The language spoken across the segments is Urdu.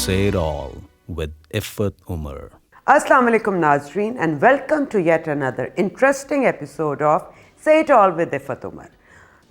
Say It All with Iffat Umar. Assalamu alaikum Nazreen and welcome to yet another interesting episode of Say It All with Iffat Umar.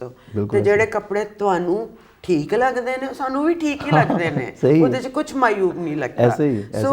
ਦਿਓ. ਤੇ ਜਿਹੜੇ ਕੱਪੜੇ ਤੁਹਾਨੂੰ ਠੀਕ ਲੱਗਦੇ ਨੇ ਸਾਨੂੰ ਵੀ ਠੀਕ ਹੀ ਲੱਗਦੇ ਨੇ. ਉਹਦੇ 'ਚ ਕੁਝ ਮਾਯੂਬ ਨਹੀਂ ਲੱਗਦਾ. ਸੋ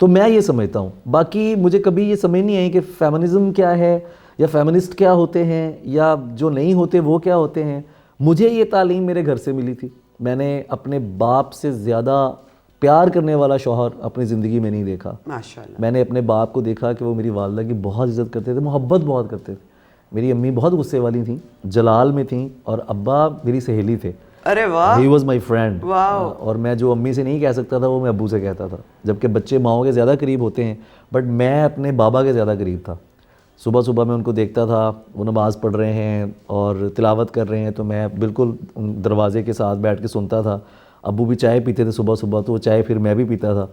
تو میں یہ سمجھتا ہوں. باقی مجھے کبھی یہ سمجھ نہیں آئی کہ فیمنزم کیا ہے یا فیمنسٹ کیا ہوتے ہیں یا جو نہیں ہوتے وہ کیا ہوتے ہیں. مجھے یہ تعلیم میرے گھر سے ملی تھی. میں نے اپنے باپ سے زیادہ پیار کرنے والا شوہر اپنی زندگی میں نہیں دیکھا. ماشاءاللہ. میں نے اپنے باپ کو دیکھا کہ وہ میری والدہ کی بہت عزت کرتے تھے, محبت بہت کرتے تھے. میری امی بہت غصے والی تھیں, جلال میں تھیں, اور ابا میری سہیلی تھے. ارے واہ. He was my friend. Wow. اور میں جو امی سے نہیں کہہ سکتا تھا وہ میں ابو سے کہتا تھا, جبکہ بچے ماؤں کے زیادہ قریب ہوتے ہیں, بٹ میں اپنے بابا کے زیادہ قریب تھا. صبح صبح میں ان کو دیکھتا تھا, وہ نماز پڑھ رہے ہیں اور تلاوت کر رہے ہیں, تو میں بالکل دروازے کے ساتھ بیٹھ کے سنتا تھا. ابو بھی چائے پیتے تھے صبح صبح, تو وہ چائے پھر میں بھی پیتا تھا.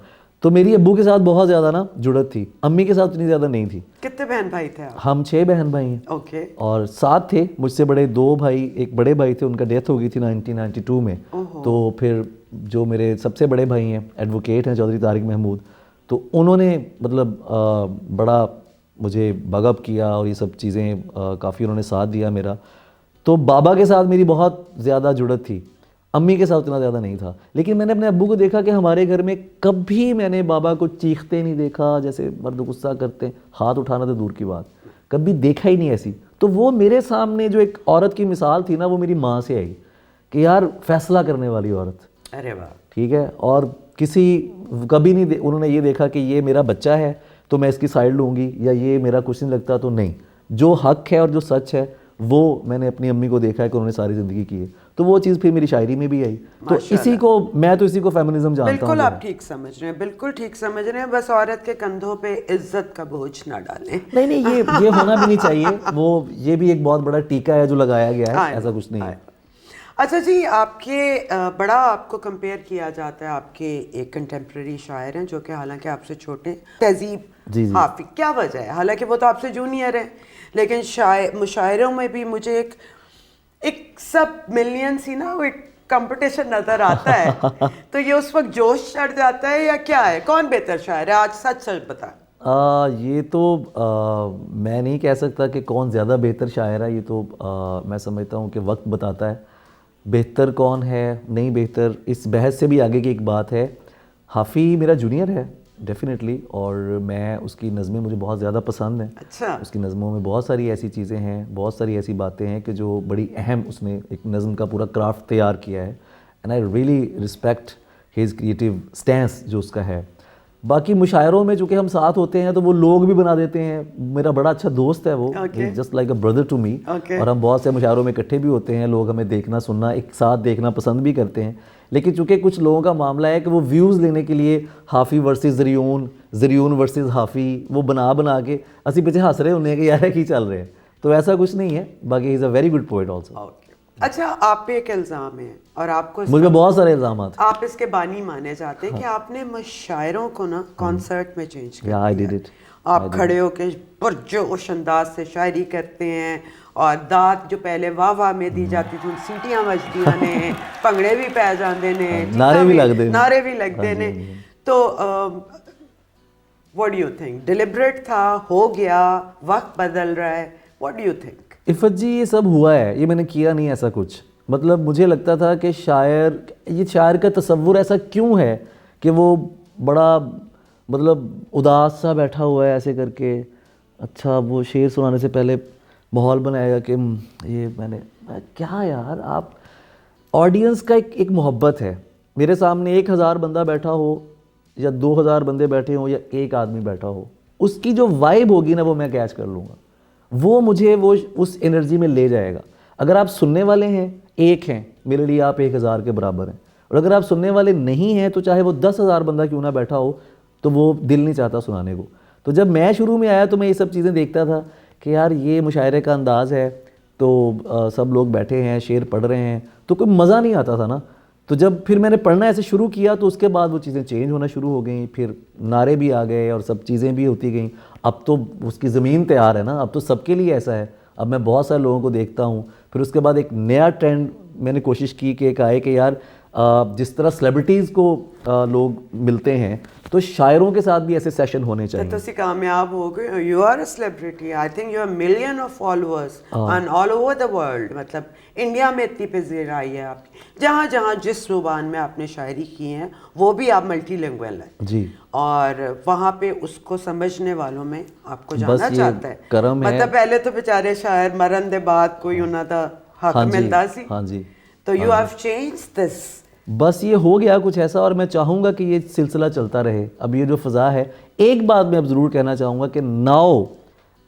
تو میری ابو کے ساتھ بہت زیادہ نا جڑت تھی, امی کے ساتھ اتنی زیادہ نہیں تھی. کتنے بہن بھائی تھے آپ؟ ہم 6 بہن بھائی ہیں. اوکے. اور 7 تھے مجھ سے بڑے, 2 بھائی, ایک بڑے بھائی تھے, ان کا ڈیتھ ہو گئی تھی 1992 میں. تو پھر جو میرے سب سے بڑے بھائی ہیں ایڈوکیٹ ہیں, چودھری طارق محمود, تو انہوں نے مطلب بڑا مجھے بگ اپ کیا اور یہ سب چیزیں کافی انہوں نے ساتھ دیا میرا. تو بابا کے ساتھ میری بہت زیادہ جڑت تھی, امی کے ساتھ اتنا زیادہ نہیں تھا. لیکن میں نے اپنے ابو کو دیکھا کہ ہمارے گھر میں کبھی میں نے بابا کو چیختے نہیں دیکھا, جیسے مرد غصہ کرتے ہیں, ہاتھ اٹھانا تو دور کی بات, کبھی دیکھا ہی نہیں ایسی. تو وہ میرے سامنے جو ایک عورت کی مثال تھی نا, وہ میری ماں سے آئی کہ یار فیصلہ کرنے والی عورت. ارے واہ. ٹھیک ہے. اور کسی کبھی نہیں انہوں نے یہ دیکھا کہ یہ میرا بچہ ہے تو میں اس کی سائڈ لوں گی, یا یہ میرا کچھ نہیں لگتا تو نہیں. جو حق ہے اور جو سچ ہے وہ میں نے اپنی امی کو دیکھا ہے کہ انہوں نے ساری زندگی کی ہے. تو وہ چیز پھر میری شاعری میں بھی آئی. تو اسی کو میں تو اسی کو فیمنزم جانتا ہوں. بالکل آپ ٹھیک سمجھ رہے ہیں, بالکل ٹھیک سمجھ رہے ہیں. بس عورت کے کندھوں پہ عزت کا بوجھ نہ ڈالیں. نہیں, یہ ہونا بھی نہیں چاہیے. وہ یہ بھی ایک بہت بڑا ٹیکہ ہے جو لگایا گیا ہے, ایسا کچھ نہیں ہے. اچھا جی, آپ کے بڑا آپ کو کمپیئر کیا جاتا ہے, آپ کے ایک کنٹمپریری شاعر ہیں جو کہ حالانکہ آپ سے چھوٹے, تہذیب حافظ. کیا وجہ ہے؟ حالانکہ وہ تو آپ سے جونیئر ہیں, لیکن مشاعروں میں بھی مجھے ایک سب ملین سی نا وہ ایک کمپٹیشن نظر آتا ہے. تو یہ اس وقت جوش چڑھ جاتا ہے یا کیا ہے؟ کون بہتر شاعر ہے آج؟ سچ سچ بتا. یہ تو میں نہیں کہہ سکتا کہ کون زیادہ بہتر شاعر ہے. یہ تو میں سمجھتا ہوں کہ وقت بتاتا ہے بہتر کون ہے نہیں بہتر. اس بحث سے بھی آگے کی ایک بات ہے, حافی میرا جونیئر ہے ڈیفینیٹلی, اور میں اس کی نظمیں مجھے بہت زیادہ پسند ہیں. اچھا. اس کی نظموں میں بہت ساری ایسی چیزیں ہیں, بہت ساری ایسی باتیں ہیں کہ جو بڑی اہم, اس نے ایک نظم کا پورا کرافٹ تیار کیا ہے. And I really respect his creative stance جو اس کا ہے. باقی مشاعروں میں چونکہ ہم ساتھ ہوتے ہیں تو وہ لوگ بھی بنا دیتے ہیں. میرا بڑا اچھا دوست ہے وہ, just like a brother to me, اور ہم بہت سے مشاعروں میں اکٹھے بھی ہوتے ہیں. لوگ ہمیں دیکھنا سننا ایک ساتھ دیکھنا پسند بھی کرتے ہیں. لیکن چونکہ کچھ لوگوں کا معاملہ ہے کہ وہ ویوز لینے کے لیے حافی ورسز زریون, زریون ورسز حافی, وہ بنا کے اسی پیچھے ہنس رہے ہونے کہ یار کی چل رہے ہیں. تو ایسا کچھ نہیں ہے. باقی he is a very good poet also. اچھا, آپ پہ ایک الزام ہے اور آپ کو مجھ پہ بہت سارے الزامات, آپ اس کے بانی مانے جاتے ہیں کہ آپ نے مشاعروں کو نا کانسرٹ میں چینج کر دیا. آپ کھڑے ہو کے پرجوش انداز سے شاعری کرتے ہیں, اور داد جو پہلے واہ واہ میں دی جاتی تھی, سیٹیاں بجدیاں نے, پنگڑے بھی پی جاندے نے, نعرے بھی لگتے نے. تو what do you think, deliberate تھا, ہو گیا, وقت بدل رہا ہے, واٹ ڈو یو تھنک؟ عفت جی یہ سب ہوا ہے, یہ میں نے کیا نہیں ایسا کچھ. مطلب مجھے لگتا تھا کہ شاعر کا تصور ایسا کیوں ہے کہ وہ بڑا مطلب اداس سا بیٹھا ہوا ہے ایسے کر کے. اچھا وہ شعر سنانے سے پہلے ماحول بنائے گا کہ یہ میں نے کیا یار, آپ آڈینس کا ایک محبت ہے. میرے سامنے 1000 بندہ بیٹھا ہو یا 2000 بندے بیٹھے ہوں یا ایک آدمی بیٹھا ہو, اس کی جو وائب ہوگی نا وہ میں کیچ کر لوں گا. وہ مجھے وہ اس انرجی میں لے جائے گا. اگر آپ سننے والے ہیں, ایک ہیں, میرے لیے آپ 1000 کے برابر ہیں. اور اگر آپ سننے والے نہیں ہیں تو چاہے وہ 10,000 بندہ کیوں نہ بیٹھا ہو, تو وہ دل نہیں چاہتا سنانے کو. تو جب میں شروع میں آیا تو میں یہ سب چیزیں دیکھتا تھا کہ یار یہ مشاعرے کا انداز ہے, تو سب لوگ بیٹھے ہیں, شعر پڑھ رہے ہیں, تو کوئی مزہ نہیں آتا تھا نا. تو جب پھر میں نے پڑھنا ایسے شروع کیا تو اس کے بعد وہ چیزیں چینج ہونا شروع ہو گئیں. پھر نعرے بھی آ گئے اور سب چیزیں بھی ہوتی گئیں. اب تو اس کی زمین تیار ہے نا, اب تو سب کے لیے ایسا ہے. اب میں بہت سارے لوگوں کو دیکھتا ہوں. پھر اس کے بعد ایک نیا ٹرینڈ میں نے کوشش کی کہ ایک آئے کہ یار جس طرح سیلیبریٹیز کو لوگ ملتے ہیں تو شاعروں کے ساتھ بھی ایسے سیشن ہونے چاہیے. تو تسی کامیاب ہو گئے. You are a celebrity. I think you are million of followers on all over the world. مطلب انڈیا میں اتنی پذیر آئی ہے آپ کی. جہاں جہاں جس زبان میں آپ نے شاعری کی ہیں وہ بھی آپ ملٹی لینگویل ہیں جی, اور وہاں پہ اس کو سمجھنے والوں میں آپ کو جانا چاہتا ہے. کرم ہے. مطلب پہلے تو بیچارے شاعر مرن دے بعد کوئی انہاں دا حق ملتا سی. ہاں جی. تو یو ہیو چینج دس. بس یہ ہو گیا کچھ ایسا, اور میں چاہوں گا کہ یہ سلسلہ چلتا رہے. اب یہ جو فضا ہے, ایک بات میں اب ضرور کہنا چاہوں گا کہ ناؤ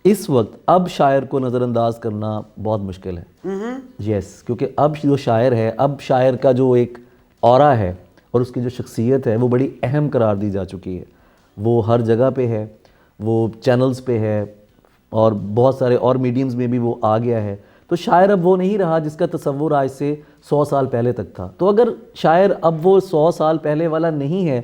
اس وقت اب شاعر کو نظر انداز کرنا بہت مشکل ہے. یس, کیونکہ اب جو شاعر ہے, اب شاعر کا جو ایک اورا ہے اور اس کی جو شخصیت ہے وہ بڑی اہم قرار دی جا چکی ہے. وہ ہر جگہ پہ ہے, وہ چینلز پہ ہے, اور بہت سارے اور میڈیمز میں بھی وہ آ گیا ہے. تو شاعر اب وہ نہیں رہا جس کا تصور آج سے 100 سال پہلے تک تھا. تو اگر شاعر اب وہ 100 سال پہلے والا نہیں ہے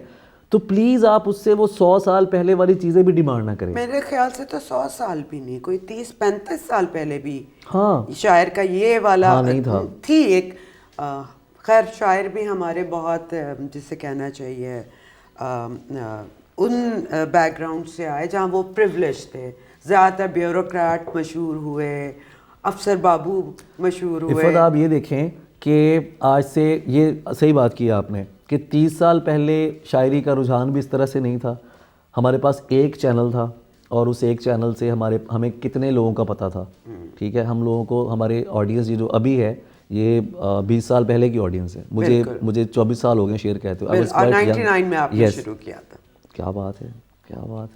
تو پلیز آپ اس سے وہ 100 سال پہلے والی چیزیں بھی ڈیمانڈ نہ کریں. میرے خیال سے تو 100 سال بھی نہیں, کوئی 30-35 سال پہلے بھی ہاں شاعر کا یہ والا نہیں تھا. تھی ایک. خیر شاعر بھی ہمارے بہت جسے کہنا چاہیے ان بیک گراؤنڈ سے آئے جہاں وہ پریولیج تھے. زیادہ تر بیوروکریٹ مشہور ہوئے, افسر بابو مشہور ہوئے. عفت آپ یہ دیکھیں کہ آج سے, یہ صحیح بات کی آپ نے, کہ 30 سال پہلے شاعری کا رجحان بھی اس طرح سے نہیں تھا. ہمارے پاس ایک چینل تھا اور اس ایک چینل سے ہمیں کتنے لوگوں کا پتہ تھا. ٹھیک ہے, ہم لوگوں کو, ہمارے آڈینس یہ جو ابھی ہے یہ 20 سال پہلے کی آڈینس ہے. مجھے 24 سال ہو گئے شعر کہتے ہوئے. 99 میں آپ نے شروع کیا تھا. کیا بات ہے, کیا بات.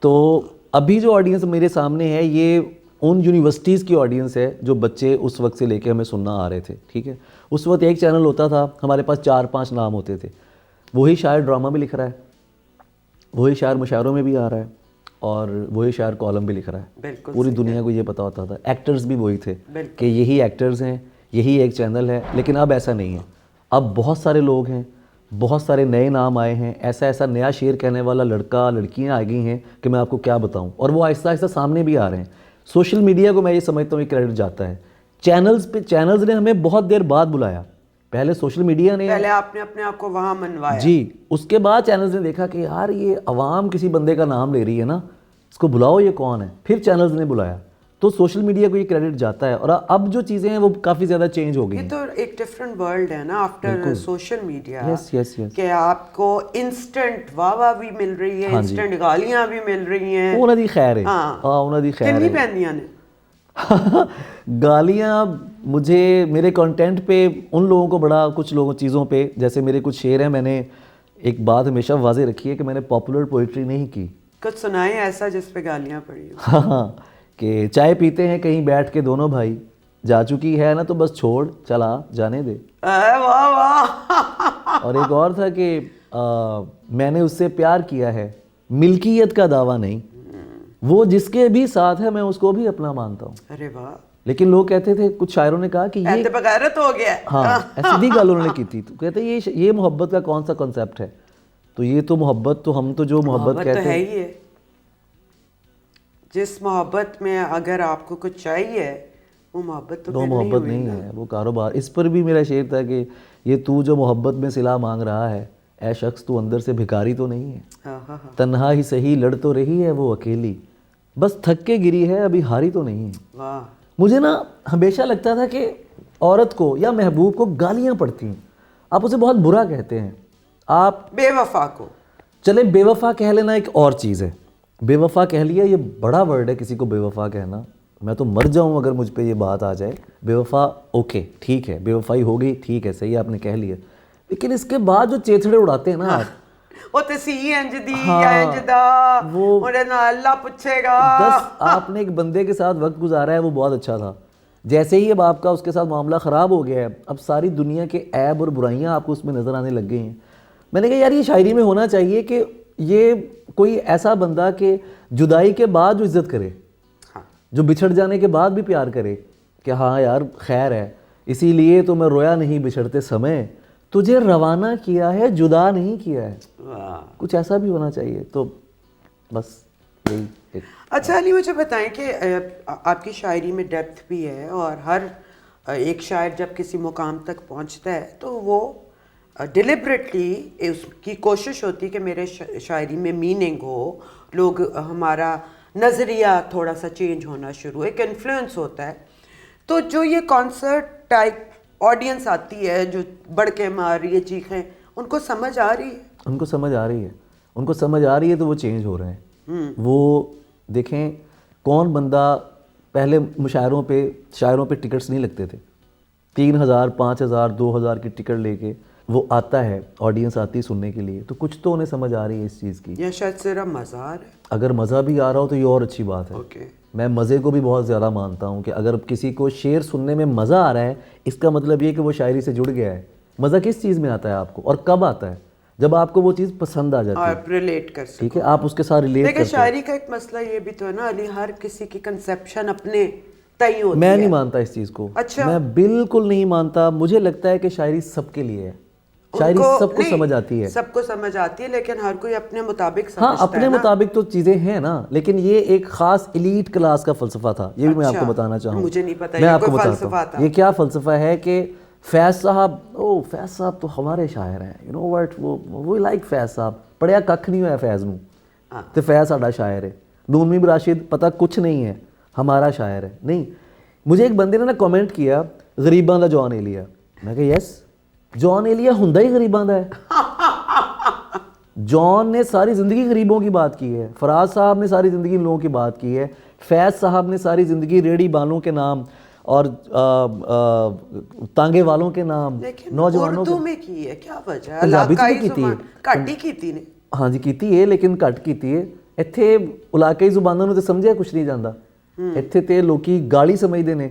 تو ابھی جو آڈینس میرے سامنے ہے یہ ان یونیورسٹیز کی آڈینس ہے جو بچے اس وقت سے لے کے ہمیں سننا آ رہے تھے. ٹھیک ہے, اس وقت ایک چینل ہوتا تھا, ہمارے پاس 4-5 نام ہوتے تھے. وہی شاعر ڈرامہ بھی لکھ رہا ہے, وہی شاعر مشاعروں میں بھی آ رہا ہے, اور وہی شاعر کالم بھی لکھ رہا ہے. پوری دنیا کو یہ پتہ ہوتا تھا. ایکٹرز بھی وہی تھے کہ یہی ایکٹرز ہیں, یہی ایک چینل ہے. لیکن اب ایسا نہیں ہے. اب بہت سارے لوگ ہیں, بہت سارے نئے نام آئے ہیں. ایسا نیا شعر کہنے والا لڑکا لڑکیاں آ گئی ہیں کہ میں آپ کو کیا بتاؤں, اور وہ آہستہ آہستہ سامنے بھی آ رہے ہیں. سوشل میڈیا کو میں یہ سمجھتا ہوں یہ کریڈٹ جاتا ہے. چینلز نے ہمیں بہت دیر بعد بلایا. پہلے سوشل میڈیا نے, پہلے آپ نے اپنے آپ کو وہاں منوایا. جی, اس کے بعد چینلز نے دیکھا کہ یار یہ عوام کسی بندے کا نام لے رہی ہے نا, اس کو بلاؤ, یہ کون ہے. پھر چینلز نے بلایا. تو سوشل میڈیا کو یہ کریڈٹ جاتا ہے. اور اب جو چیزیں ہیں وہ کافی زیادہ چینج ہو گئی ہیں. یہ تو ایک ڈفرینٹ ورلڈ ہے نا آفٹر سوشل میڈیا. یس کہ آپ کو انسٹنٹ واہ بھی مل رہی ہے, انسٹنٹ گالیاں بھی مل رہی ہیں. انہاں دی خیر ہے. ہاں انہاں دی خیر ہے. کنی پیندیاں نے گالیاں مجھے میرے کنٹینٹ پہ ان لوگوں کو بڑا, کچھ لوگوں چیزوں پہ, جیسے میرے کچھ شعر ہیں, میں نے ایک بات ہمیشہ واضح رکھی ہے کہ میں نے پاپولر پوئٹری نہیں کی. کچھ سنائیں ایسا جس پہ گالیاں پڑی ہوں. ہاں, کہ چائے پیتے ہیں کہیں بیٹھ کے دونوں بھائی, جا چکی ہے نا تو بس چھوڑ چلا جانے دے. واہ واہ. اور ایک اور تھا کہ میں نے اس سے پیار کیا ہے, ملکیت کا دعویٰ نہیں, وہ جس کے بھی ساتھ ہے میں اس کو بھی اپنا مانتا ہوں. ارے واہ. لیکن لوگ کہتے تھے, کچھ شاعروں نے کہا کہ یہ بغیرت ہو گیا. ہاں سیدھی گل انہوں نے کی تھی. تو کہتے ہیں یہ محبت کا کون سا کنسیپٹ ہے. تو یہ تو محبت, تو ہم تو جو محبت کہتے ہیں, ہی ہے. جس محبت میں اگر آپ کو کچھ چاہیے وہ محبت تو محبت نہیں ہے, وہ کاروبار. اس پر بھی میرا شعر تھا کہ یہ تو جو محبت میں صلہ مانگ رہا ہے, اے شخص تو اندر سے بھکاری تو نہیں ہے. تنہا ہی صحیح لڑ تو رہی ہے وہ اکیلی, بس تھک کے گری ہے ابھی ہاری تو نہیں ہے. مجھے نا ہمیشہ لگتا تھا کہ عورت کو یا محبوب کو گالیاں پڑتی ہیں, آپ اسے بہت برا کہتے ہیں. آپ بے وفا کو, چلے بے وفا کہہ لینا ایک اور چیز ہے. بے وفا کہہ لیا, یہ بڑا ورڈ ہے کسی کو بے وفا کہنا. میں تو مر جاؤں اگر مجھ پہ یہ بات آ جائے. بے وفا اوکے ٹھیک ہے, بے وفائی ہو گئی ٹھیک ہے, صحیح آپ نے کہہ لیا. لیکن اس کے بعد جو چیتھڑے اڑاتے ہیں نا آپ, وہ تسی انج دی یا انج دا, وہ اللہ پوچھے گا. آپ نے ایک بندے کے ساتھ وقت گزارا ہے, وہ بہت اچھا تھا. جیسے ہی اب آپ کا اس کے ساتھ معاملہ خراب ہو گیا ہے, اب ساری دنیا کے عیب اور برائیاں آپ کو اس میں نظر آنے لگ گئی ہیں. میں نے کہا یار یہ شاعری میں ہونا چاہیے کہ یہ کوئی ایسا بندہ کہ جدائی کے بعد جو عزت کرے, جو بچھڑ جانے کے بعد بھی پیار کرے, کہ ہاں یار خیر ہے, اسی لیے تو میں رویا نہیں بچھڑتے سمے, تجھے روانہ کیا ہے جدا نہیں کیا ہے. کچھ ایسا بھی ہونا چاہیے. تو بس یہی. اچھا علی مجھے بتائیں کہ آپ کی شاعری میں ڈیپتھ بھی ہے, اور ہر ایک شاعر جب کسی مقام تک پہنچتا ہے تو وہ ڈیلیبریٹلی اس کی کوشش ہوتی ہے کہ میرے شاعری میں میننگ ہو, لوگ ہمارا نظریہ تھوڑا سا چینج ہونا شروع, ایک انفلوئنس ہوتا ہے. تو جو یہ کانسرٹ ٹائپ آڈینس آتی ہے جو بڑھ کے مار رہی ہے, چیخیں, ان کو سمجھ آ رہی ہے؟ ان کو سمجھ آ رہی ہے, ان کو سمجھ آ رہی ہے تو وہ چینج ہو رہے ہیں. وہ دیکھیں کون بندہ پہلے مشاعروں پہ شاعروں پہ ٹکٹس نہیں لگتے تھے, 3000 5000 2000 کی ٹکٹ لے کے وہ آتا ہے, آڈینس آتی ہے سننے کے لیے, تو کچھ تو انہیں سمجھ آ رہی ہے اس چیز کی. یا شاید صرف مزہ آ رہا ہے. اگر مزہ بھی آ رہا ہو تو یہ اور اچھی بات ہے. میں مزے کو بھی بہت زیادہ مانتا ہوں کہ اگر کسی کو شعر سننے میں مزہ آ رہا ہے اس کا مطلب یہ کہ وہ شاعری سے جڑ گیا ہے. مزہ کس چیز میں آتا ہے آپ کو اور کب آتا ہے؟ جب آپ کو وہ چیز پسند آ جاتی ہے, آپ ریلیٹ کر سکتے, ٹھیک ہے, آپ اس کے ساتھ ریلیٹ کرتے ہیں. لیکن شاعری کا ایک مسئلہ یہ بھی تو ہے نا علی, ہر کسی کی کنسیپشن اپنے تئی ہوتی ہے. میں نہیں مانتا اس چیز کو. اچھا, میں بالکل نہیں مانتا. مجھے لگتا ہے کہ شاعری سب کے لیے ہے, شاعری سب کو سمجھ آتی ہے. سب کو سمجھ آتی ہے لیکن ہر کوئی اپنے مطابق سمجھتا ہے. ہاں اپنے مطابق تو چیزیں ہیں نا, لیکن یہ ایک خاص ایلیٹ کلاس کا فلسفہ تھا, یہ بھی میں آپ کو بتانا چاہوں. مجھے نہیں پتا میں آپ کو بتاتا ہوں یہ کیا فلسفہ ہے. کہ فیض صاحب, فیض صاحب تو ہمارے شاعر ہیں, یو نو وٹ, وہ لائک فیض صاحب, پڑھیا ککھ نہیں ہوا فیض نوں تے فیض ساڈا شاعر ہے. نون میم راشد پتہ کچھ نہیں ہے, ہمارا شاعر ہے. نہیں, مجھے ایک بندے نے نا کامنٹ کیا غریباں دا جان ایلیا. میں کہا یس, جان ایلیا ہوندا ہی غریباں دا ہے. جان نے ساری زندگی غریبوں کی بات کی ہے, فراز صاحب نے ساری زندگی لوگوں کی بات کی ہے, فیض صاحب نے ساری زندگی ریڑھی بالوں کے نام اور تانگے والوں کے نام, نوجوانوں اردو میں کی ہے. کیا وجہ ہے؟ پنجابی تو کیتی ہے, گھٹ ہی کیتی نے. ہاں جی کیتی ہے لیکن گھٹ کیتی ہے. ਇੱਥੇ ਇਲਾਕਾਈ ਜ਼ੁਬਾਨਾਂ ਨੂੰ ਤੇ ਸਮਝਿਆ ਕੁਛ ਨਹੀਂ ਜਾਂਦਾ. ਇੱਥੇ ਤੇ ਲੋਕੀ ਗਾਲੀ ਸਮਝਦੇ ਨੇ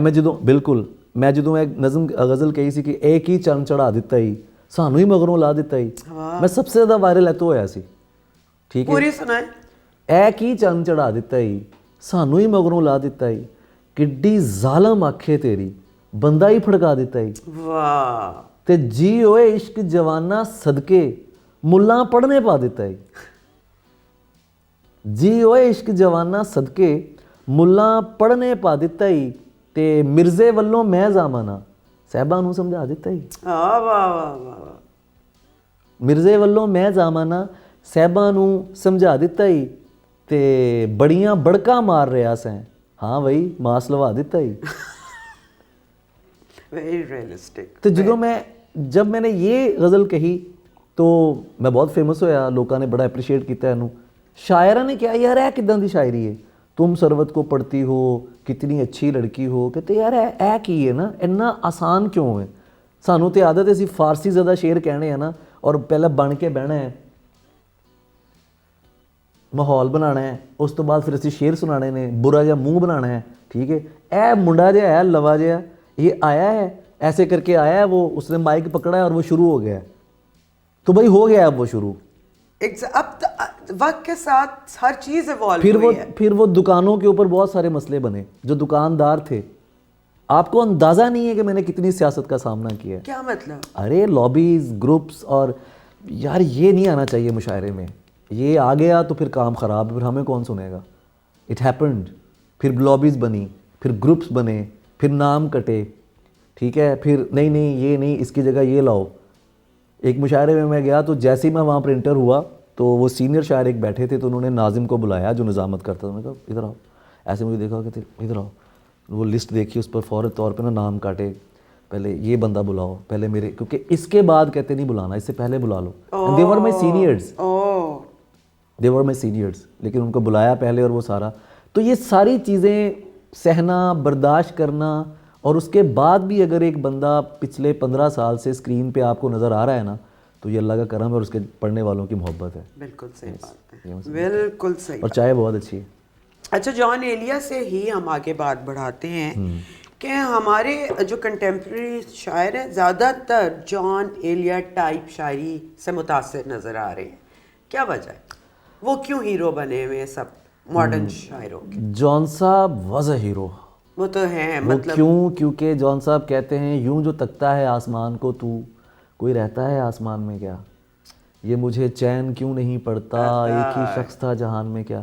ਮੈਂ ਜਦੋਂ ਬਿਲਕੁਲ ਮੈਂ ਜਦੋਂ ਇਹ ਨਜ਼ਮ ਗਜ਼ਲ ਕਹੀ ਸੀ ਕਿ ਇਹ ਕੀ ਚੰਨ ਚੜਾ ਦਿੱਤਾ ਹੀ, ਸਾਨੂੰ ਹੀ ਮਗਰੋਂ ਲਾ ਦਿੱਤਾ ਹੀ, ਮੈਂ ਸਭ ਤੋਂ ਜ਼ਿਆਦਾ ਵਾਇਰਲ ਇੱਥੋਂ ਹੋਇਆ ਸੀ. ਠੀਕ ਹੈ, ਪੂਰੀ ਸੁਣਾਏ. ਇਹ ਕੀ ਚੰਨ ਚੜਾ ਦਿੱਤਾ ਹੀ, ਸਾਨੂੰ ਹੀ ਮਗਰੋਂ ਲਾ ਦਿੱਤਾ ਹੀ, ਕਿੱਡੀ ਜ਼ਾਲਮ ਆਖੇ ਤੇਰੀ, ਬੰਦਾ ਹੀ ਫੜਕਾ ਦਿੱਤਾ ਹੀ. ਵਾਹ. ਤੇ ਜੀ ਓਏ ਇਸ਼ਕ ਜਵਾਨਾ ਸਦਕੇ ਮੁੱਲਾਂ ਪੜ੍ਹਨੇ ਪਾ ਦਿੱਤਾ ਹੀ. ਜੀ ਓਏ ਇਸ਼ਕ ਜਵਾਨਾ ਸਦਕੇ ਮੁੱਲਾਂ ਪੜ੍ਹਨੇ ਪਾ ਦਿੱਤਾ ਹੀ, ਤੇ ਮਿਰਜ਼ੇ ਵੱਲੋਂ ਮੈਂ ਜ਼ਾਮਾਨਾ ਸਾਹਿਬਾਂ ਨੂੰ ਸਮਝਾ ਦਿੱਤਾ ਹੀ. ਵਾਹ ਵਾਹ ਵਾਹ ਵਾਹ. ਮਿਰਜ਼ੇ ਵੱਲੋਂ ਮੈਂ ਜ਼ਾਮਾਨਾ ਸਾਹਿਬਾਂ ਨੂੰ ਸਮਝਾ ਦਿੱਤਾ ਹੀ, ਤੇ ਬੜੀਆਂ ਬੜਕਾਂ ਮਾਰ ਰਿਹਾ ਸੈਂ, ਹਾਂ ਬਈ ਮਾਸ ਲਵਾ ਦਿੱਤਾ ਹੀ. Very realistic. تو جب میں نے یہ غزل کہی تو میں بہت فیمس ہویا, لوگوں نے بڑا اپریشیٹ کیتا ہے. شاعرہ نے کیا یار اے کداں دی شاعری ہے, تم سروت کو پڑھتی ہو, کتنی اچھی لڑکی ہو, کہتے یار اے کی ہے نا, اتنا آسان کیوں ہے. سانوں تے عادت ہے اسی فارسی زیادہ شعر کہنے ہیں نا, اور پہلے بن کے بہنا ہے, ماحول بنانا ہے, اس تو بعد پھر اسی شعر سنانے نے, برا جہا منہ بنانا ہے. ٹھیک ہے, اے منڈا جہا ہے لوا جہا, یہ آیا ہے ایسے کر کے آیا ہے, وہ اس نے مائک پکڑا ہے اور وہ شروع ہو گیا ہے, تو بھائی ہو گیا ہے اب وہ شروع. اب وقت کے ساتھ ہر چیز ایوالو ہوئی ہے. پھر وہ دکانوں کے اوپر بہت سارے مسئلے بنے. جو دکاندار تھے, آپ کو اندازہ نہیں ہے کہ میں نے کتنی سیاست کا سامنا کیا ہے. کیا مطلب؟ ارے لابیز, گروپس, اور یار یہ نہیں آنا چاہیے مشاعرے میں. یہ آ گیا تو پھر کام خراب, پھر ہمیں کون سنے گا. It happened. پھر لابیز بنی, پھر گروپس بنے, پھر نام کٹے. ٹھیک ہے, پھر نہیں یہ نہیں, اس کی جگہ یہ لاؤ. ایک مشاعرے میں میں گیا تو جیسے ہی میں وہاں پر انٹر ہوا تو وہ سینئر شاعر ایک بیٹھے تھے, تو انہوں نے ناظم کو بلایا جو نظامت کرتا تھا. میں نے کہا ادھر آؤ. ایسے مجھے دیکھا کہ ادھر آؤ. وہ لسٹ دیکھی, اس پر فوری طور پہ نا نام کاٹے, پہلے یہ بندہ بلاؤ, پہلے میرے, کیونکہ اس کے بعد کہتے نہیں بلانا, اس سے پہلے بلا لو. دے ور مائی سینئرز, دے ور مائی سینئرز, لیکن ان کو بلایا پہلے اور وہ سارا. تو یہ ساری چیزیں سہنا, برداشت کرنا, اور اس کے بعد بھی اگر ایک بندہ پچھلے 15 سال سے اسکرین پہ آپ کو نظر آ رہا ہے نا, تو یہ اللہ کا کرم ہے اور اس کے پڑھنے والوں کی محبت ہے. بالکل صحیح بات ہے, بالکل صحیح. اور چائے بہت اچھی ہے. اچھا, جان ایلیا سے ہی ہم آگے بات بڑھاتے ہیں کہ ہمارے جو کنٹمپریری شاعر ہیں زیادہ تر جان ایلیا ٹائپ شاعری سے متاثر نظر آ رہے ہیں. کیا وجہ ہے؟ وہ کیوں ہیرو بنے ہوئے ہیں سب ماڈرن شاعروں کے؟ جان صاحب واز اے ہیرو. وہ تو ہیں, مطلب کیوں؟ کیونکہ جان صاحب کہتے ہیں یوں جو تکتا ہے آسمان کو تو, کوئی رہتا ہے آسمان میں کیا, یہ مجھے چین کیوں نہیں پڑتا, ایک ہی شخص تھا جہان میں کیا.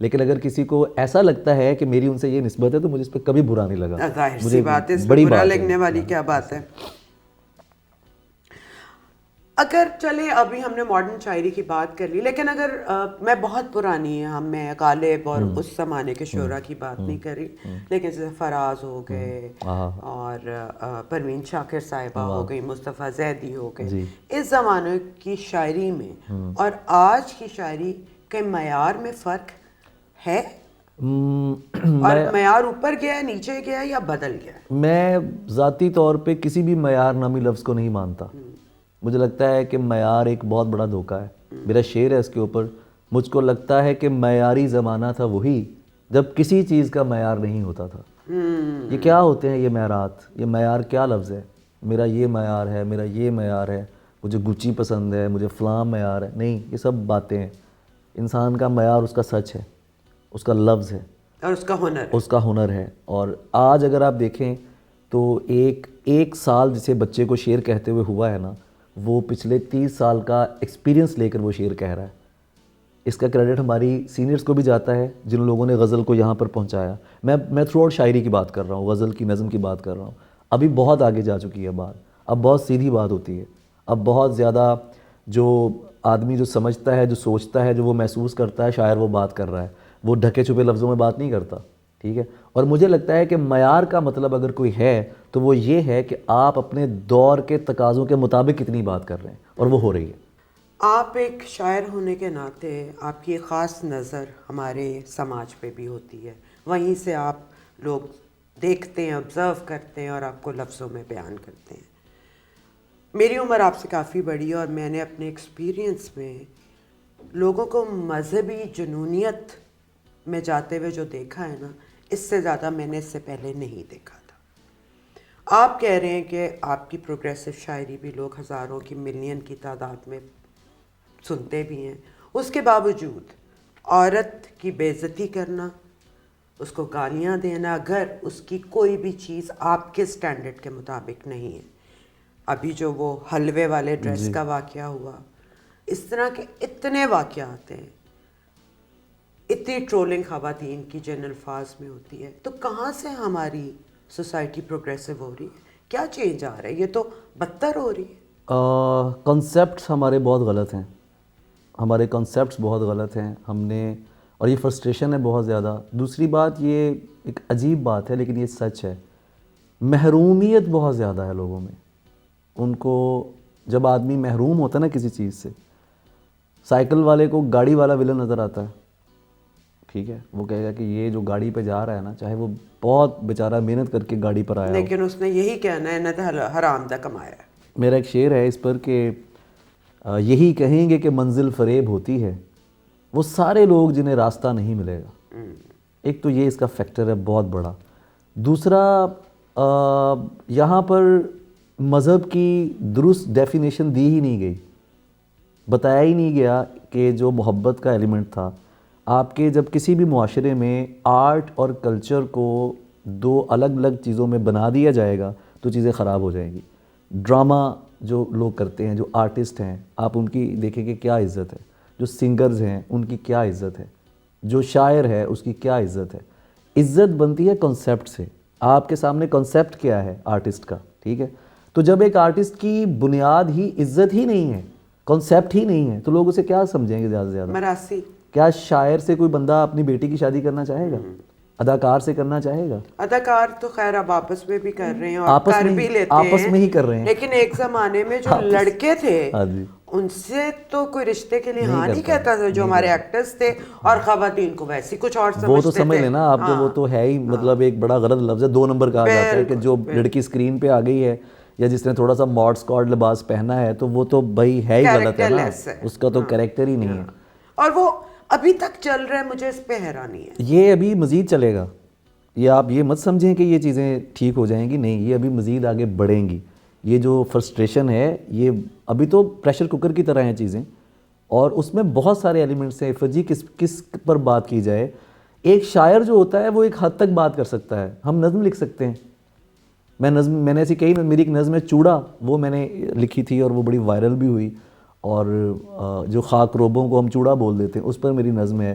لیکن اگر کسی کو ایسا لگتا ہے کہ میری ان سے یہ نسبت ہے تو مجھے اس پہ کبھی برا نہیں لگا. ظاہر سی بات ہے, اس میں برا لگنے والی کیا بات ہے. اگر چلیں ابھی ہم نے ماڈرن شاعری کی بات کر لی, لیکن اگر میں بہت پرانی ہے, میں غالب اور اس زمانے کے شعراء کی بات نہیں کر رہی, لیکن جیسے فراز ہو گئے اور پروین شاکر صاحبہ ہو گئی, مصطفیٰ زیدی ہو گئے, اس زمانے کی شاعری میں اور آج کی شاعری کے معیار میں فرق ہے, اور معیار اوپر گیا ہے, نیچے گیا ہے, یا بدل گیا ہے؟ میں ذاتی طور پہ کسی بھی معیار نامی لفظ کو نہیں مانتا. مجھے لگتا ہے کہ معیار ایک بہت بڑا دھوکہ ہے. میرا شعر ہے اس کے اوپر, مجھ کو لگتا ہے کہ معیاری زمانہ تھا وہی جب کسی چیز کا معیار نہیں ہوتا تھا. یہ کیا ہوتے ہیں یہ معیارات؟ یہ معیار کیا لفظ ہے؟ میرا یہ معیار ہے, میرا یہ معیار ہے, مجھے گچی پسند ہے, مجھے فلاں معیار ہے. نہیں, یہ سب باتیں ہیں. انسان کا معیار اس کا سچ ہے, اس کا لفظ ہے, اور اس کا ہنر ہے. اور آج اگر آپ دیکھیں تو ایک سال جسے بچے کو شعر کہتے ہوئے ہوا ہے نا, وہ پچھلے 30 سال کا ایکسپیرینس لے کر وہ شعر کہہ رہا ہے. اس کا کریڈٹ ہماری سینئرز کو بھی جاتا ہے جن لوگوں نے غزل کو یہاں پر پہنچایا. میں تھرو آؤٹ شاعری کی بات کر رہا ہوں, غزل کی نظم کی بات کر رہا ہوں. ابھی بہت آگے جا چکی ہے بات, اب بہت سیدھی بات ہوتی ہے. اب بہت زیادہ جو آدمی جو سمجھتا ہے, جو سوچتا ہے, جو وہ محسوس کرتا ہے, شاعر وہ بات کر رہا ہے, وہ ڈھکے چھپے لفظوں میں بات نہیں کرتا. ٹھیک ہے. اور مجھے لگتا ہے کہ معیار کا مطلب اگر کوئی ہے تو وہ یہ ہے کہ آپ اپنے دور کے تقاضوں کے مطابق کتنی بات کر رہے ہیں, اور وہ ہو رہی ہے. آپ ایک شاعر ہونے کے ناطے آپ کی ایک خاص نظر ہمارے سماج پہ بھی ہوتی ہے, وہیں سے آپ لوگ دیکھتے ہیں, آبزرو کرتے ہیں اور آپ کو لفظوں میں بیان کرتے ہیں. میری عمر آپ سے کافی بڑی ہے, اور میں نے اپنے ایکسپیرینس میں لوگوں کو مذہبی جنونیت میں جاتے ہوئے جو دیکھا ہے نا, اس سے زیادہ میں نے اس سے پہلے نہیں دیکھا تھا. آپ کہہ رہے ہیں کہ آپ کی پروگریسو شاعری بھی لوگ ہزاروں کی, ملین کی تعداد میں سنتے بھی ہیں, اس کے باوجود عورت کی بے عزتی کرنا, اس کو گالیاں دینا اگر اس کی کوئی بھی چیز آپ کے سٹینڈرڈ کے مطابق نہیں ہے. ابھی جو وہ حلوے والے ڈریس کا واقعہ ہوا, اس طرح کے اتنے واقعات ہیں, اتنی ٹرولنگ خواتین کی جن الفاظ میں ہوتی ہے. تو کہاں سے ہماری سوسائٹی پروگریسو ہو رہی ہے؟ کیا چینج آ رہا ہے؟ یہ تو بدتر ہو رہی ہے. کنسیپٹس ہمارے بہت غلط ہیں, ہمارے کنسیپٹس بہت غلط ہیں. ہم نے, اور یہ فرسٹریشن ہے بہت زیادہ. دوسری بات, یہ ایک عجیب بات ہے لیکن یہ سچ ہے, محرومیت بہت زیادہ ہے لوگوں میں. ان کو جب آدمی محروم ہوتا ہے نا کسی چیز سے, سائیکل والے کو گاڑی والا ولن نظر آتا ہے. ٹھیک ہے, وہ کہے گا کہ یہ جو گاڑی پہ جا رہا ہے نا, چاہے وہ بہت بیچارہ محنت کر کے گاڑی پر آیا ہو, لیکن اس نے یہی کہنا ہے نہ تو حرام دا کمایا ہے. میرا ایک شعر ہے اس پر کہ یہی کہیں گے کہ منزل فریب ہوتی ہے, وہ سارے لوگ جنہیں راستہ نہیں ملے گا. ایک تو یہ اس کا فیکٹر ہے بہت بڑا. دوسرا, یہاں پر مذہب کی درست ڈیفینیشن دی ہی نہیں گئی, بتایا ہی نہیں گیا کہ جو محبت کا ایلیمنٹ تھا آپ کے, جب کسی بھی معاشرے میں آرٹ اور کلچر کو دو الگ الگ چیزوں میں بنا دیا جائے گا تو چیزیں خراب ہو جائیں گی. ڈرامہ جو لوگ کرتے ہیں, جو آرٹسٹ ہیں, آپ ان کی دیکھیں کہ کیا عزت ہے. جو سنگرز ہیں ان کی کیا عزت ہے. جو شاعر ہے اس کی کیا عزت ہے. عزت بنتی ہے کنسیپٹ سے. آپ کے سامنے کنسیپٹ کیا ہے آرٹسٹ کا, ٹھیک ہے. تو جب ایک آرٹسٹ کی بنیاد ہی عزت ہی نہیں ہے, کنسیپٹ ہی نہیں ہے, تو لوگ اسے کیا سمجھیں گے زیادہ سے زیادہ؟ مراسی. کیا شاعر سے کوئی بندہ اپنی بیٹی کی شادی کرنا چاہے گا؟ اداکار سے کرنا چاہے گا؟ اداکار تو خیر اب آپس میں بھی کر رہے ہیں اور کر بھی لیتے ہیں, آپس میں ہی کر رہے ہیں. لیکن ایک زمانے میں جو لڑکے تھے ان سے تو کوئی رشتے کے لیے ہاں نہیں کہتا تھا, جو ہمارے ایکٹرز تھے, اور خواتین کو ویسے کچھ اور سمجھتے تھے. وہ تو سمجھ لینا آپ, وہ تو ہے ہی, مطلب ایک بڑا غلط لفظ ہے, 2 نمبر کہا جاتا ہے کہ جو لڑکی اسکرین پہ آ گئی ہے یا جس نے تھوڑا سا ماڈ اسکارڈ لباس پہنا ہے تو وہ تو بھائی ہے ہی غلط ہے نا, اس کا تو کریکٹر ہی نہیں ہے. اور وہ ابھی تک چل رہا ہے, مجھے اس پہ حیرانی ہے. یہ ابھی مزید چلے گا, یہ آپ یہ مت سمجھیں کہ یہ چیزیں ٹھیک ہو جائیں گی, نہیں, یہ ابھی مزید آگے بڑھیں گی. یہ جو فرسٹریشن ہے یہ ابھی تو پریشر کوکر کی طرح ہیں چیزیں, اور اس میں بہت سارے ایلیمنٹس ہیں. فرجی کس پر بات کی جائے. ایک شاعر جو ہوتا ہے وہ ایک حد تک بات کر سکتا ہے. ہم نظم لکھ سکتے ہیں, میں نے ایسی کئی, میری ایک نظم ہے چوڑا, وہ میں نے لکھی تھی اور وہ بڑی وائرل بھی ہوئی. اور جو خاک روبوں کو ہم چوڑا بول دیتے ہیں, اس پر میری نظم ہے.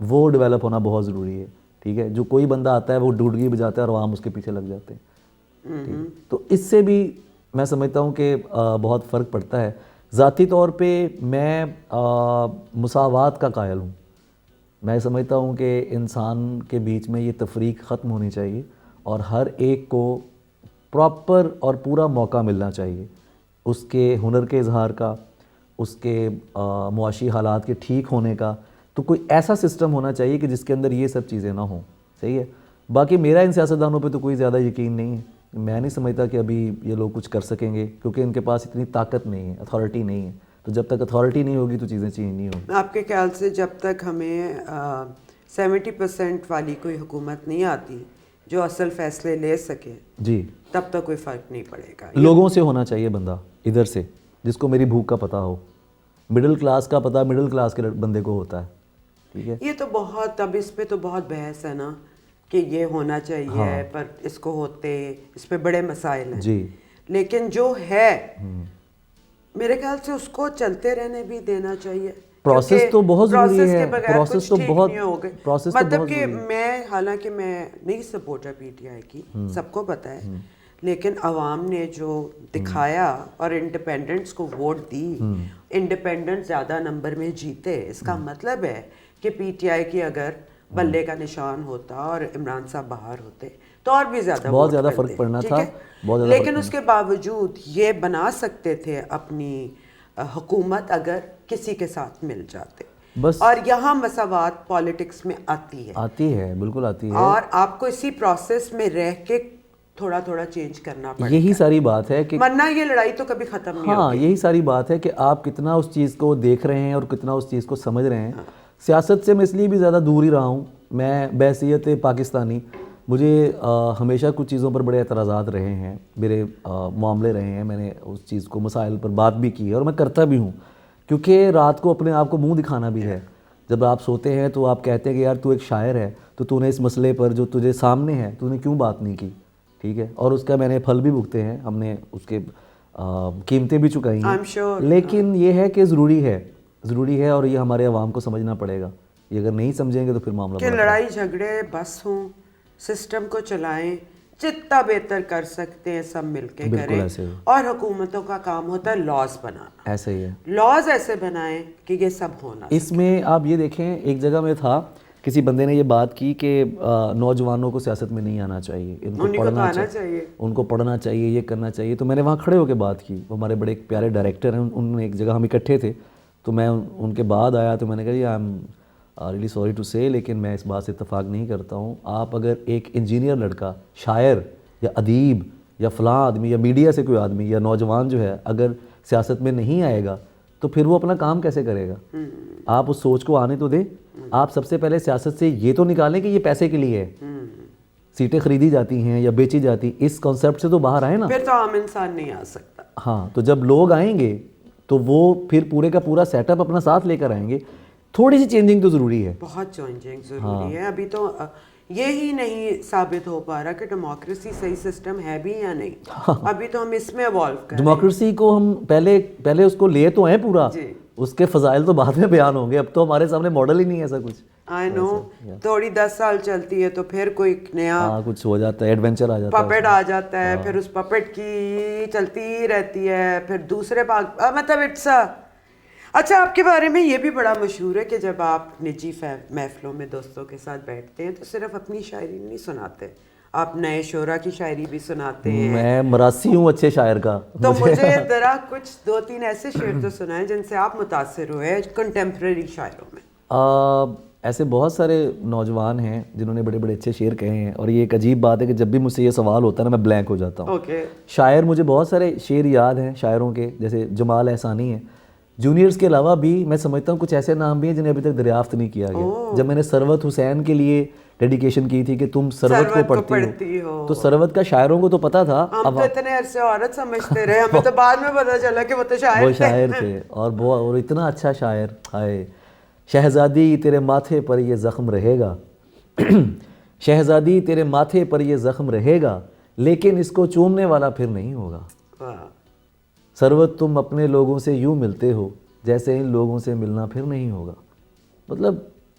وہ ڈیولپ ہونا بہت ضروری ہے. ٹھیک ہے, جو کوئی بندہ آتا ہے وہ ڈوڈگی بجاتا ہے اور عوام اس کے پیچھے لگ جاتے ہیں. تو اس سے بھی میں سمجھتا ہوں کہ بہت فرق پڑتا ہے. ذاتی طور پہ میں مساوات کا قائل ہوں. میں سمجھتا ہوں کہ انسان کے بیچ میں یہ تفریق ختم ہونی چاہیے اور ہر ایک کو پراپر اور پورا موقع ملنا چاہیے اس کے ہنر کے اظہار کا, اس کے معاشی حالات کے ٹھیک ہونے کا. تو کوئی ایسا سسٹم ہونا چاہیے کہ جس کے اندر یہ سب چیزیں نہ ہوں. صحیح ہے. باقی میرا ان سیاستدانوں پہ تو کوئی زیادہ یقین نہیں ہے. میں نہیں سمجھتا کہ ابھی یہ لوگ کچھ کر سکیں گے کیونکہ ان کے پاس اتنی طاقت نہیں ہے, اتھارٹی نہیں ہے. تو جب تک اتھارٹی نہیں ہوگی تو چیزیں چینج نہیں ہوگی. آپ کے خیال سے جب تک ہمیں 70% والی کوئی حکومت نہیں آتی جو اصل فیصلے لے سکے, جی, تب تک کوئی فرق نہیں پڑے گا. لوگوں سے ہونا چاہیے بندہ ادھر سے جس کو میری بھوک کا پتہ ہو. مڈل کلاس کا پتہ مڈل کلاس کے بندے کو ہوتا ہے. ٹھیک ہے, یہ تو بہت, اب اس پہ تو بہت بحث ہے نا کہ یہ ہونا چاہیے, پر اس کو ہوتے, اس پہ بڑے مسائل ہیں. جی, لیکن جو ہے میرے خیال سے اس کو چلتے رہنے بھی دینا چاہیے. پروسیس تو بہت ضروری ہے. پروسیس تو بہت مطلب کہ ضروری. میں حالانکہ میں نہیں سپورٹر پی ٹی آئی کی, سب کو پتہ ہے, لیکن عوام نے جو دکھایا اور انڈیپینڈنٹس کو ووٹ دی, انڈیپینڈنٹ زیادہ نمبر میں جیتے, اس کا مطلب ہے کہ پی ٹی آئی کی اگر بلے کا نشان ہوتا اور عمران صاحب باہر ہوتے تو اور بھی زیادہ بہت زیادہ فرق پڑنا تھا. لیکن اس کے باوجود یہ بنا سکتے تھے اپنی حکومت اگر کسی کے ساتھ مل جاتے. بس, اور یہاں مساوات پالیٹکس میں آتی ہے, بالکل آتی ہے. اور آپ کو اسی پروسیس میں رہ کے تھوڑا تھوڑا چینج کرنا پڑے گا. یہی ساری بات ہے کہ ورنہ یہ لڑائی تو کبھی ختم نہیں ہوگی. ہاں, یہی ساری بات ہے کہ آپ کتنا اس چیز کو دیکھ رہے ہیں اور کتنا اس چیز کو سمجھ رہے ہیں. سیاست سے میں اس لیے بھی زیادہ دور ہی رہا ہوں. میں بحیثیت پاکستانی مجھے ہمیشہ کچھ چیزوں پر بڑے اعتراضات رہے ہیں, میرے معاملے رہے ہیں. میں نے اس چیز کو مسائل پر بات بھی کی ہے اور میں کرتا بھی ہوں, کیونکہ رات کو اپنے آپ کو منہ دکھانا بھی ہے. جب آپ سوتے ہیں تو آپ کہتے ہیں کہ یار تو ایک شاعر ہے, تو نے اس مسئلے پر جو تجھے سامنے ہے تو نے کیوں بات نہیں کی. ٹھیک ہے, اور اس کا میں نے پھل بھی بھگتے ہیں, ہم نے اس کے قیمتیں بھی چکائی ہیں. لیکن یہ ہے کہ ضروری ہے اور یہ ہمارے عوام کو سمجھنا پڑے گا. یہ اگر نہیں سمجھیں گے تو پھر معاملہ کہ لڑائی جھگڑے بس ہوں, سسٹم کو چلائیں, جتنا بہتر کر سکتے ہیں سب مل کے کریں. اور حکومتوں کا کام ہوتا ہے لاز بنانا. ایسے ہی ہے, لاز ایسے بنائیں کہ یہ سب ہونا. اس میں آپ یہ دیکھیں, ایک جگہ میں تھا, کسی بندے نے یہ بات کی کہ نوجوانوں کو سیاست میں نہیں آنا چاہیے, ان کو پڑھنا چاہیے, یہ کرنا چاہیے. تو میں نے وہاں کھڑے ہو کے بات کی. وہ ہمارے بڑے پیارے ڈائریکٹر ہیں, انہوں نے ایک جگہ ہم اکٹھے تھے, تو میں ان کے بعد آیا تو میں نے کہا جی I am really sorry to say, لیکن میں اس بات سے اتفاق نہیں کرتا ہوں. آپ اگر ایک انجینئر لڑکا, شاعر یا ادیب یا فلاں آدمی یا میڈیا سے کوئی آدمی یا نوجوان جو ہے اگر سیاست میں نہیں آئے گا تو پھر وہ اپنا کام کیسے کرے گا؟ آپ اس سوچ کو آنے تو دیں. آپ سب سے پہلے سیاست سے یہ تو نکالیں کہ یہ پیسے کے لیے ہے, سیٹیں خریدی جاتی ہیں یا بیچی جاتی, اس کانسیپٹ سے تو باہر آئے نا. پھر تو عام انسان نہیں آ سکتا. ہاں, تو جب لوگ آئیں گے تو وہ پھر پورے کا پورا سیٹ اپ اپنا ساتھ لے کر آئیں گے. تھوڑی سی چینجنگ تو ضروری ہے, بہت چینجنگ ضروری ہے. ابھی تو یہی نہیں ثابت ہو پا رہا کہ ڈیموکریسی صحیح سسٹم ہے بھی یا نہیں. ابھی تو ہم اس میں ایوالو کر رہے ہیں. ڈیموکریسی کو ہم پہلے اس کو لے تو ہیں پورا, اس کے فضائل تو بعد میں بیان ہوں گے. اب تو ہمارے سامنے ماڈل ہی نہیں ہے ایسا کچھ. آئی نو, تھوڑی 10 سال چلتی ہے تو پھر کوئی نیا کچھ ہو جاتا ہے, ایڈونچر آ جاتا ہے, پپٹ آ جاتا ہے, پھر اس پپٹ کی چلتی ہی رہتی ہے. پھر دوسرے مطلب اٹس اچھا. آپ کے بارے میں یہ بھی بڑا مشہور ہے کہ جب آپ نجی محفلوں میں دوستوں کے ساتھ بیٹھتے ہیں تو صرف اپنی شاعری نہیں سناتے, آپ نئے شعراء کی شاعری بھی سناتے ہیں. میں مراسی ہوں اچھے شاعر کا. تو مجھے ذرا کچھ 2-3 ایسے شعر تو سنائیں جن سے آپ متاثر ہوئے کنٹمپریری شاعروں میں. ایسے بہت سارے نوجوان ہیں جنہوں نے بڑے بڑے اچھے شعر کہے ہیں, اور یہ ایک عجیب بات ہے کہ جب بھی مجھ سے یہ سوال ہوتا ہے نا میں بلینک ہو جاتا ہوں. شاعر مجھے بہت سارے شعر یاد ہیں شاعروں کے, جیسے جمال احسانی ہیں. جونیئرز کے علاوہ بھی میں سمجھتا ہوں کچھ ایسے نام بھی ہیں جنہیں ابھی تک دریافت نہیں کیا گیا. جب میں نے ثروت حسین کے لیے ڈیڈیکیشن کی تھی کہ تم ثروت کو پڑھتی ہو, تو ثروت کا شاعروں کو تو پتہ تھا, ہم تو اتنے عرصے عورت سمجھتے رہے, ہمیں تو بعد میں پتہ چلا کہ وہ تو شاعر تھے. اور اتنا اچھا شاعر. ہائے شہزادی تیرے ماتھے پر یہ زخم رہے گا, شہزادی تیرے ماتھے پر یہ زخم رہے گا, لیکن اس کو چومنے والا پھر نہیں ہوگا. ثروت تم اپنے لوگوں سے یوں ملتے ہو جیسے ان لوگوں سے ملنا پھر نہیں ہوگا. مطلب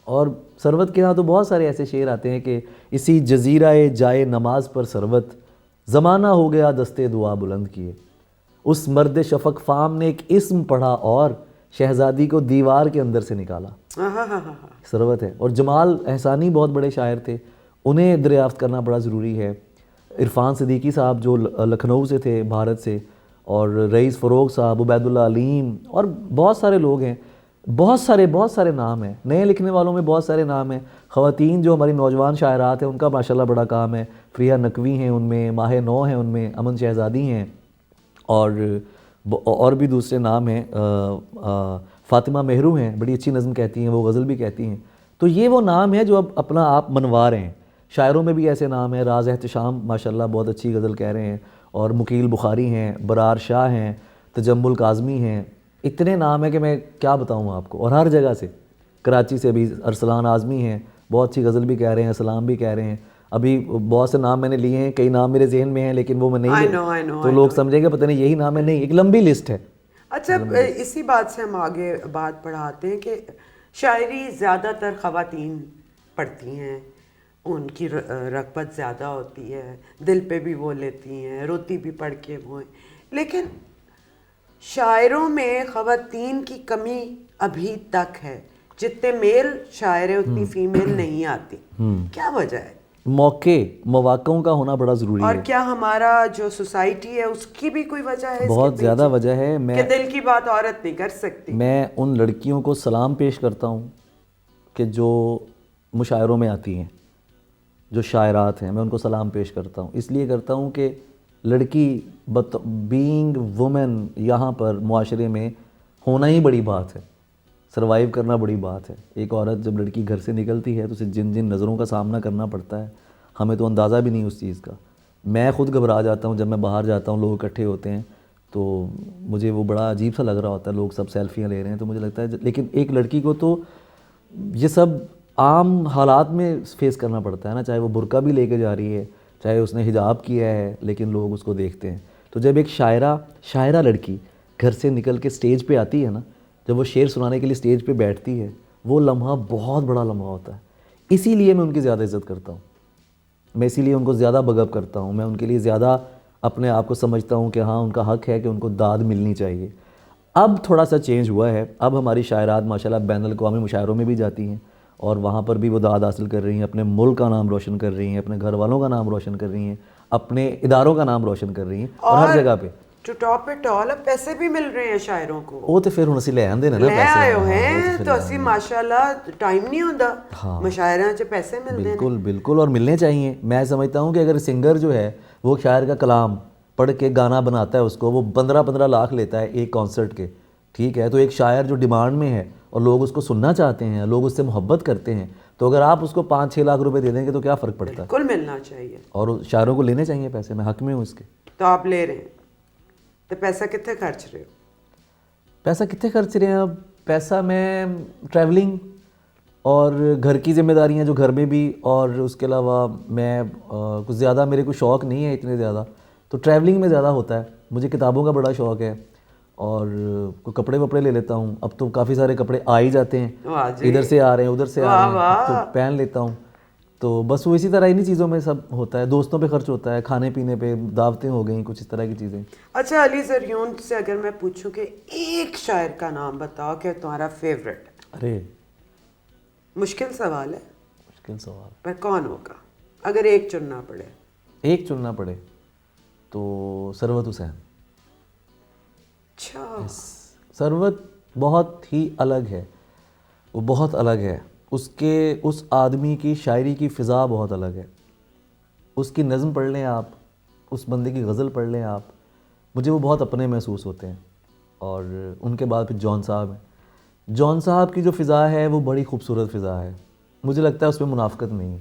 اور سروت کے ہاں تو بہت سارے ایسے شعر آتے ہیں کہ اسی جزیرہ جائے نماز پر سروت زمانہ ہو گیا دستے دعا بلند کیے. اس مرد شفق فام نے ایک اسم پڑھا اور شہزادی کو دیوار کے اندر سے نکالا. سروت ہے. اور جمال احسانی بہت بڑے شاعر تھے, انہیں دریافت کرنا بڑا ضروری ہے. عرفان صدیقی صاحب جو لکھنؤ سے تھے, بھارت سے, اور رئیس فروغ صاحب, عبید اللہ علیم, اور بہت سارے لوگ ہیں, بہت سارے نام ہیں. نئے لکھنے والوں میں بہت سارے نام ہیں. خواتین جو ہماری نوجوان شاعرات ہیں ان کا ماشاءاللہ بڑا کام ہے. فریہ نقوی ہیں ان میں, ماہ نو ہیں ان میں, امن شہزادی ہیں, اور بھی دوسرے نام ہیں. فاطمہ مہرو ہیں, بڑی اچھی نظم کہتی ہیں, وہ غزل بھی کہتی ہیں. تو یہ وہ نام ہے جو اب اپنا آپ منوا رہے ہیں. شاعروں میں بھی ایسے نام ہیں. راز احتشام ماشاءاللہ بہت اچھی غزل کہہ رہے ہیں, اور مکیل بخاری ہیں, برار شاہ ہیں, تجمل کاظمی ہیں. اتنے نام ہیں کہ میں کیا بتاؤں آپ کو. اور ہر جگہ سے, کراچی سے بھی ارسلان اعظمی ہیں, بہت اچھی غزل بھی کہہ رہے ہیں, سلام بھی کہہ رہے ہیں. ابھی بہت سے نام میں نے لیے ہیں, کئی نام میرے ذہن میں ہیں لیکن وہ میں نہیں تو لوگ سمجھیں گے پتہ نہیں یہی نام ہے. نہیں, ایک لمبی لسٹ ہے. اچھا, اسی بات سے ہم آگے بات بڑھاتے ہیں کہ شاعری زیادہ تر خواتین پڑھتی ہیں, ان کی رغبت زیادہ ہوتی ہے, دل پہ بھی وہ لیتی ہیں, روتی بھی پڑھ کے وہ ہیں. لیکن شاعروں میں خواتین کی کمی ابھی تک ہے. جتنے میل شاعر ہیں اتنی فیمیل نہیں آتی. کیا وجہ ہے؟ مواقعوں کا ہونا بڑا ضروری ہے. اور کیا ہمارا جو سوسائٹی ہے اس کی بھی کوئی وجہ ہے؟ بہت زیادہ وجہ ہے. کہ دل کی بات عورت نہیں کر سکتی. میں ان لڑکیوں کو سلام پیش کرتا ہوں کہ جو مشاعروں میں آتی ہیں, جو شاعرات ہیں, میں ان کو سلام پیش کرتا ہوں. اس لیے کرتا ہوں کہ لڑکی بینگ وومن یہاں پر معاشرے میں ہونا ہی بڑی بات ہے, سروائیو کرنا بڑی بات ہے. ایک عورت جب لڑکی گھر سے نکلتی ہے تو اسے جن جن نظروں کا سامنا کرنا پڑتا ہے, ہمیں تو اندازہ بھی نہیں اس چیز کا. میں خود گھبرا جاتا ہوں جب میں باہر جاتا ہوں, لوگ اکٹھے ہوتے ہیں تو مجھے وہ بڑا عجیب سا لگ رہا ہوتا ہے, لوگ سب سیلفیاں لے رہے ہیں تو مجھے لگتا ہے. لیکن ایک لڑکی کو تو یہ سب عام حالات میں فیس کرنا پڑتا ہے نا, چاہے وہ برقع بھی لے کے جا رہی ہے, چاہے اس نے حجاب کیا ہے, لیکن لوگ اس کو دیکھتے ہیں. تو جب ایک شاعرہ لڑکی گھر سے نکل کے سٹیج پہ آتی ہے نا, جب وہ شعر سنانے کے لیے سٹیج پہ بیٹھتی ہے, وہ لمحہ بہت بڑا لمحہ ہوتا ہے. اسی لیے میں ان کی زیادہ عزت کرتا ہوں, میں اسی لیے ان کو زیادہ بگ اپ کرتا ہوں. میں ان کے لیے زیادہ اپنے آپ کو سمجھتا ہوں کہ ہاں ان کا حق ہے کہ ان کو داد ملنی چاہیے. اب تھوڑا سا چینج ہوا ہے, اب ہماری شاعرات ماشاءاللہ بین الاقوامی مشاعروں میں بھی جاتی ہیں اور وہاں پر بھی وہ داد حاصل کر رہی ہیں, اپنے ملک کا نام روشن کر رہی ہیں, اپنے گھر والوں کا نام روشن کر رہی ہیں, اپنے اداروں کا نام روشن کر رہی ہیں, اور ہر جگہ پہ ٹو ٹاپ اٹ آل اب پیسے بھی مل رہے ہیں شاعروں کو. وہ تو پھر ہن اسی لے آندے نا لے آئے ہیں تو اسی ماشاءاللہ ٹائم نہیں ہوتا مشاعرہ چ پیسے ملتے ہیں. بالکل, اور ملنے چاہیے. میں سمجھتا ہوں کہ اگر سنگر جو ہے وہ شاعر کا کلام پڑھ کے گانا بناتا ہے, اس کو وہ 15 لاکھ لیتا ہے ایک کانسرٹ کے, ٹھیک ہے, تو ایک شاعر جو ڈیمانڈ میں ہے اور لوگ اس کو سننا چاہتے ہیں, لوگ اس سے محبت کرتے ہیں, تو اگر آپ اس کو 5-6 لاکھ روپے دے دیں گے تو کیا فرق پڑتا ہے؟ بالکل ملنا چاہیے. اور شاعروں کو لینے چاہیے پیسے, میں حق میں ہوں اس کے. تو آپ لے رہے ہیں تو پیسہ کتنے خرچ رہے ہو؟ پیسہ کتنے خرچ رہے ہیں؟ اب پیسہ میں ٹریولنگ اور گھر کی ذمہ داریاں جو گھر میں بھی, اور اس کے علاوہ میں کچھ زیادہ, میرے کو شوق نہیں ہے اتنے زیادہ, تو ٹریولنگ میں زیادہ ہوتا ہے. مجھے کتابوں کا بڑا شوق ہے, اور کوئی کپڑے وپڑے لے لیتا ہوں. اب تو کافی سارے کپڑے آ ہی جاتے ہیں, ادھر سے آ رہے ہیں ادھر سے آ رہے ہیں, تو پہن لیتا ہوں. تو بس وہ اسی طرح انہی چیزوں میں سب ہوتا ہے. دوستوں پہ خرچ ہوتا ہے, کھانے پینے پہ, دعوتیں ہو گئیں, کچھ اس طرح کی چیزیں. اچھا علی زریون سے اگر میں پوچھوں کہ ایک شاعر کا نام بتاؤ کہ تمہارا فیوریٹ. ارے مشکل سوال ہے, مشکل سوال. پر کون ہوگا اگر ایک چننا پڑے؟ ایک چننا پڑے تو ثروت حسین. اچھا, ثروت بہت ہی الگ ہے, وہ بہت الگ ہے. اس آدمی کی شاعری کی فضا بہت الگ ہے. اس کی نظم پڑھ لیں آپ, اس بندے کی غزل پڑھ لیں آپ, مجھے وہ بہت اپنے محسوس ہوتے ہیں. اور ان کے بعد پھر جون صاحب ہیں. جون صاحب کی جو فضا ہے وہ بڑی خوبصورت فضا ہے. مجھے لگتا ہے اس میں منافقت نہیں ہے.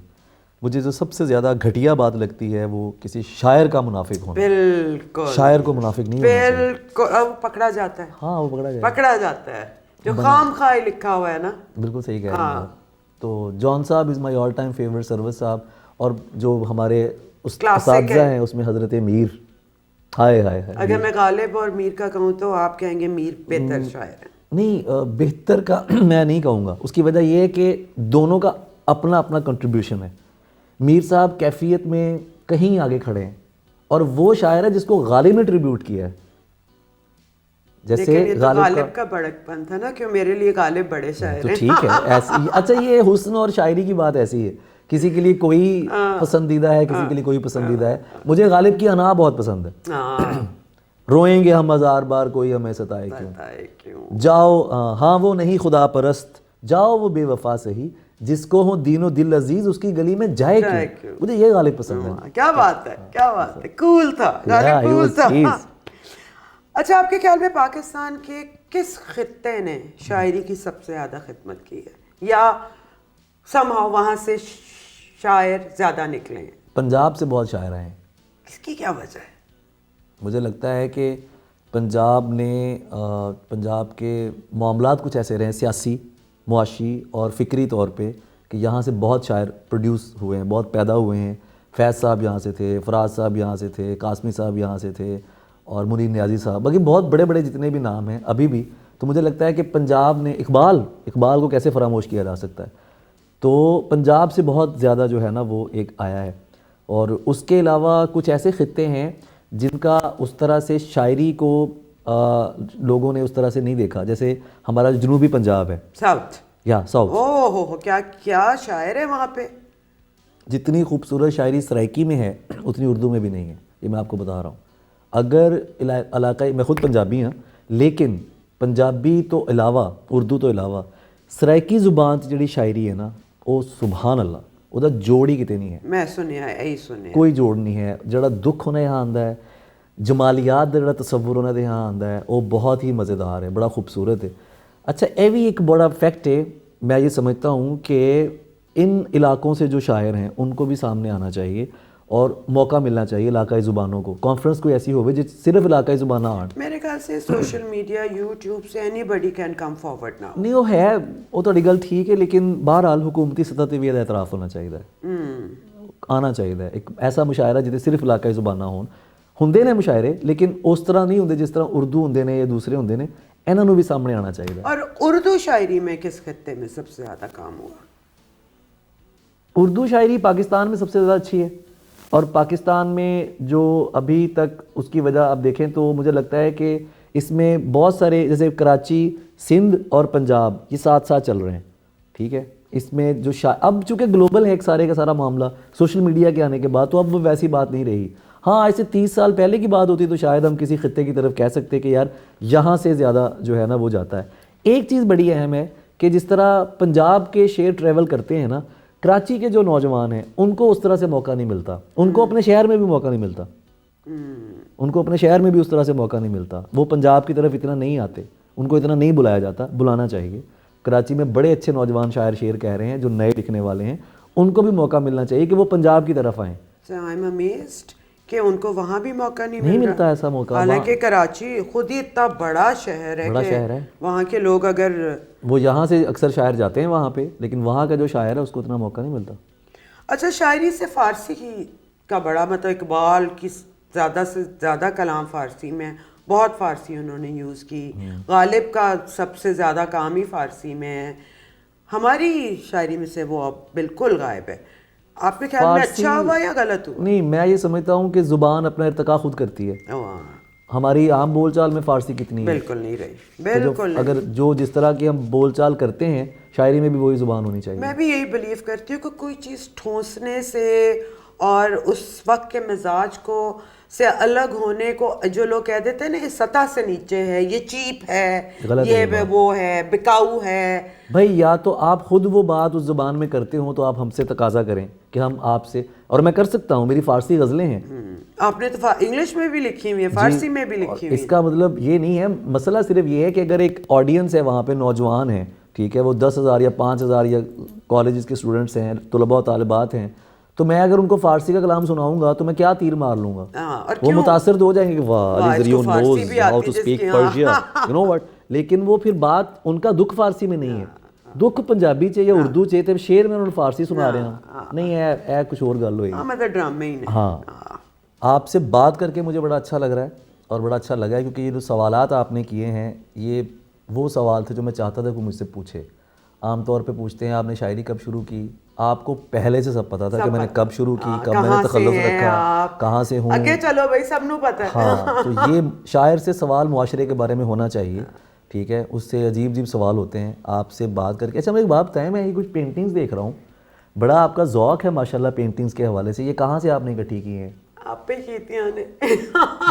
مجھے جو سب سے زیادہ گھٹیا بات لگتی ہے وہ کسی شاعر کا منافق ہونا. بالکل, شاعر کو منافق نہیں ہونا چاہیے. بالکل پکڑا جاتا ہے. ہاں وہ پکڑا جاتا ہے جو خام خواہ لکھا ہوا ہے نا. بالکل صحیح کہہ رہے ہیں. تو جون صاحب از مائی آل ٹائم فیورٹ, ثروت صاحب, اور جو ہمارے اساتذہ ہیں اس میں حضرت میر. ہائے ہائے ہائے. اگر میں غالب اور میر کا کہوں تو آپ کہیں گے میر بہتر شاعر ہیں. نہیں بہتر کا میں نہیں کہوں گا. اس کی وجہ یہ ہے کہ دونوں کا اپنا اپنا کنٹریبیوشن ہے. میر صاحب کیفیت میں کہیں آگے کھڑے ہیں اور وہ شاعر ہے جس کو غالب نے ٹریبیوٹ کیا ہے. جیسے غالب کا بڑک پن تھا نا کہ میرے لیے غالب بڑے شاعر تو ہیں. ٹھیک ہے ایسی. اچھا یہ حسن اور شاعری کی بات ایسی ہے, کسی کے لیے کوئی پسندیدہ ہے, کسی کے لیے کوئی پسندیدہ ہے. مجھے غالب کی انا بہت پسند ہے. روئیں گے ہم ہزار بار کوئی ہمیں ستائے کیوں, جاؤ ہاں وہ نہیں خدا پرست, جاؤ وہ بے وفا سہی, جس کو ہو دین و دل عزیز اس کی گلی میں جائے کیوں. مجھے یہ غالب پسند ہے. کیا بات ہے, کیا بات ہے, کول تھا غالب, کول تھا. اچھا آپ کے خیال میں پاکستان کے کس خطے نے شاعری کی سب سے زیادہ خدمت کی ہے, یا somehow وہاں سے شاعر زیادہ نکلے ہیں؟ پنجاب سے بہت شاعر ہیں. اس کی کیا وجہ ہے؟ مجھے لگتا ہے کہ پنجاب نے پنجاب کے معاملات کچھ ایسے رہے ہیں سیاسی, معاشی اور فکری طور پہ, کہ یہاں سے بہت شاعر پروڈیوس ہوئے ہیں, بہت پیدا ہوئے ہیں. فیض صاحب یہاں سے تھے, فراز صاحب یہاں سے تھے, قاسمی صاحب یہاں سے تھے, اور منیر نیازی صاحب, باقی بہت بڑے بڑے جتنے بھی نام ہیں ابھی بھی. تو مجھے لگتا ہے کہ پنجاب نے اقبال کو کیسے فراموش کیا جا سکتا ہے. تو پنجاب سے بہت زیادہ جو ہے نا وہ ایک آیا ہے. اور اس کے علاوہ کچھ ایسے خطے ہیں جن کا اس طرح سے شاعری کو لوگوں نے اس طرح سے نہیں دیکھا, جیسے ہمارا جنوبی پنجاب ہے, ساؤتھ, یا ساؤتھ. اوہ کیا شاعر ہے وہاں پہ. جتنی خوبصورت شاعری سرائکی میں ہے اتنی اردو میں بھی نہیں ہے, یہ میں آپ کو بتا رہا ہوں. اگر علاقائی, میں خود پنجابی ہوں, لیکن پنجابی تو علاوہ, اردو تو علاوہ, سرائکی زبان سے جڑی شاعری ہے نا, وہ سبحان اللہ, وہ جوڑ ہی کتے نہیں ہے. میں سنیا ہے, یہی سنیا, کوئی جوڑ نہیں ہے. جڑا دکھ ہونا یہاں آندا ہے, جمالیات دا جڑا تصور ہونا دے یہاں آندا ہے, وہ بہت ہی مزیدار ہے, بڑا خوبصورت ہے. اچھا یہ بھی ایک بڑا فیکٹ ہے, میں یہ سمجھتا ہوں کہ ان علاقوں سے جو شاعر ہیں ان کو بھی سامنے آنا چاہیے اور موقع ملنا چاہیے علاقائی زبانوں کو. کانفرنس کوئی ایسی ہوئے جو صرف علاقائی زبانیں آن. میرے خیال سے سوشل میڈیا, یوٹیوب سے anybody can come forward now. نہیں وہ ہے, وہ تھوڑی گل ٹھیک ہے, لیکن بہرحال حکومتی سطح تے بھی یہ اعتراف ہونا چاہیے, آنا چاہیے. ایک ایسا مشاعرہ جتے صرف علاقائی زبانیں ہوندے نے مشاعرے, لیکن اس طرح نہیں ہوندے جس طرح اردو ہوندے نے یا دوسرے ہوندے نے, انہاں نوں بھی سامنے آنا چاہیے. اور اردو شاعری میں کس خطے میں سب سے زیادہ کام ہوا؟ اردو شاعری پاکستان میں سب سے زیادہ اچھی ہے, اور پاکستان میں جو ابھی تک اس کی وجہ آپ دیکھیں تو مجھے لگتا ہے کہ اس میں بہت سارے, جیسے کراچی, سندھ اور پنجاب, یہ ساتھ ساتھ چل رہے ہیں. ٹھیک ہے, اس میں جو اب چونکہ گلوبل ہے ایک سارے کا سارا معاملہ سوشل میڈیا کے آنے کے بعد, تو اب وہ ویسی بات نہیں رہی. ہاں ایسے 30 سال پہلے کی بات ہوتی تو شاید ہم کسی خطے کی طرف کہہ سکتے کہ یار یہاں سے زیادہ جو ہے نا وہ جاتا ہے. ایک چیز بڑی اہم ہے کہ جس طرح پنجاب کے شعر ٹریول کرتے ہیں نا, کراچی کے جو نوجوان ہیں ان کو اس طرح سے موقع نہیں ملتا, ان کو اپنے شہر میں بھی موقع نہیں ملتا, ان کو اپنے شہر میں بھی اس طرح سے موقع نہیں ملتا. وہ پنجاب کی طرف اتنا نہیں آتے, ان کو اتنا نہیں بلایا جاتا, بلانا چاہیے. کراچی میں بڑے اچھے نوجوان شاعر شعر کہہ رہے ہیں جو نئے لکھنے والے ہیں, ان کو بھی موقع ملنا چاہیے کہ وہ پنجاب کی طرف آئیں. I'm amazed کہ ان کو وہاں بھی موقع نہیں ملتا ایسا موقع. حالانکہ کراچی خود ہی اتنا بڑا شہر ہے, بڑا شہر ہے, وہاں کے لوگ اگر وہ یہاں سے اکثر شاعر جاتے ہیں وہاں پہ, لیکن وہاں کا جو شاعر ہے اس کو اتنا موقع نہیں ملتا. اچھا شاعری سے فارسی کا بڑا مطلب اقبال کی زیادہ سے زیادہ کلام فارسی میں, بہت فارسی انہوں نے یوز کی. غالب کا سب سے زیادہ کام ہی فارسی میں ہے. ہماری شاعری میں سے وہ اب بالکل غائب ہے. آپ کے خیال میں اچھا ہوا یا غلط ہوا؟ نہیں, میں یہ سمجھتا ہوں کہ زبان اپنا ارتقا خود کرتی ہے. ہماری عام بول چال میں فارسی کتنی ہے؟ بالکل نہیں رہی, بالکل. اگر جو جس طرح کی ہم بول چال کرتے ہیں شاعری میں بھی وہی زبان ہونی چاہیے. میں بھی یہی بلیو کرتی ہوں کہ کوئی چیز ٹھونسنے سے اور اس وقت کے مزاج کو سے الگ ہونے کو, جو لوگ کہہ دیتے ہیں نا یہ سطح سے نیچے ہے, یہ چیپ ہے, یہ وہ ہے, بکاؤ ہے. بھائی یا تو آپ خود وہ بات اس زبان میں کرتے ہوں تو آپ ہم سے تقاضا کریں کہ ہم آپ سے, اور میں کر سکتا ہوں, میری فارسی غزلیں ہیں. آپ نے تو انگلش میں بھی لکھی ہوئی ہیں, فارسی میں بھی لکھی ہوئی. اس کا مطلب یہ نہیں ہے, مسئلہ صرف یہ ہے کہ اگر ایک آڈینس ہے وہاں پہ, نوجوان ہیں, ٹھیک ہے, وہ 10,000 یا 5,000 یا کالجز کے اسٹوڈنٹس ہیں, طلباء و طالبات ہیں, تو میں اگر ان کو فارسی کا کلام سناؤں گا تو میں کیا تیر مار لوں گا؟ وہ متاثر تو ہو جائیں گے کہ واہ Ali Zaryoun knows how to speak Persia, you know what. لیکن وہ پھر بات, ان کا دکھ فارسی میں نہیں ہے, دکھ پنجابی چ یا اردو چ, تے شعر میں انہوں نے فارسی سنا رہے ہیں. نہیں ہے کچھ اور گل ہوئی. ہاں, آپ سے بات کر کے مجھے بڑا اچھا لگ رہا ہے اور بڑا اچھا لگا ہے, کیونکہ یہ جو سوالات آپ نے کیے ہیں یہ وہ سوال تھے جو میں چاہتا تھا کہ مجھ سے پوچھے. عام طور پہ پوچھتے ہیں آپ نے شاعری کب شروع کی, آپ کو پہلے سے سب پتا تھا کہ میں نے کب شروع کی, کب میں نے تخلص رکھا, کہاں سے ہوں. اگے چلو بھائی سب نو پتہ ہے. ہاں, تو یہ شاعر سے سوال معاشرے کے بارے میں ہونا چاہیے, ٹھیک ہے, اس سے عجیب عجیب سوال ہوتے ہیں آپ سے بات کر کے. اچھا میں ایک بات بتائیں, میں یہ کچھ پینٹنگز دیکھ رہا ہوں, بڑا آپ کا ذوق ہے ماشاءاللہ پینٹنگز کے حوالے سے, یہ کہاں سے آپ نے اکٹھی کی ہیں؟ آپ پہ کیتیاں نے.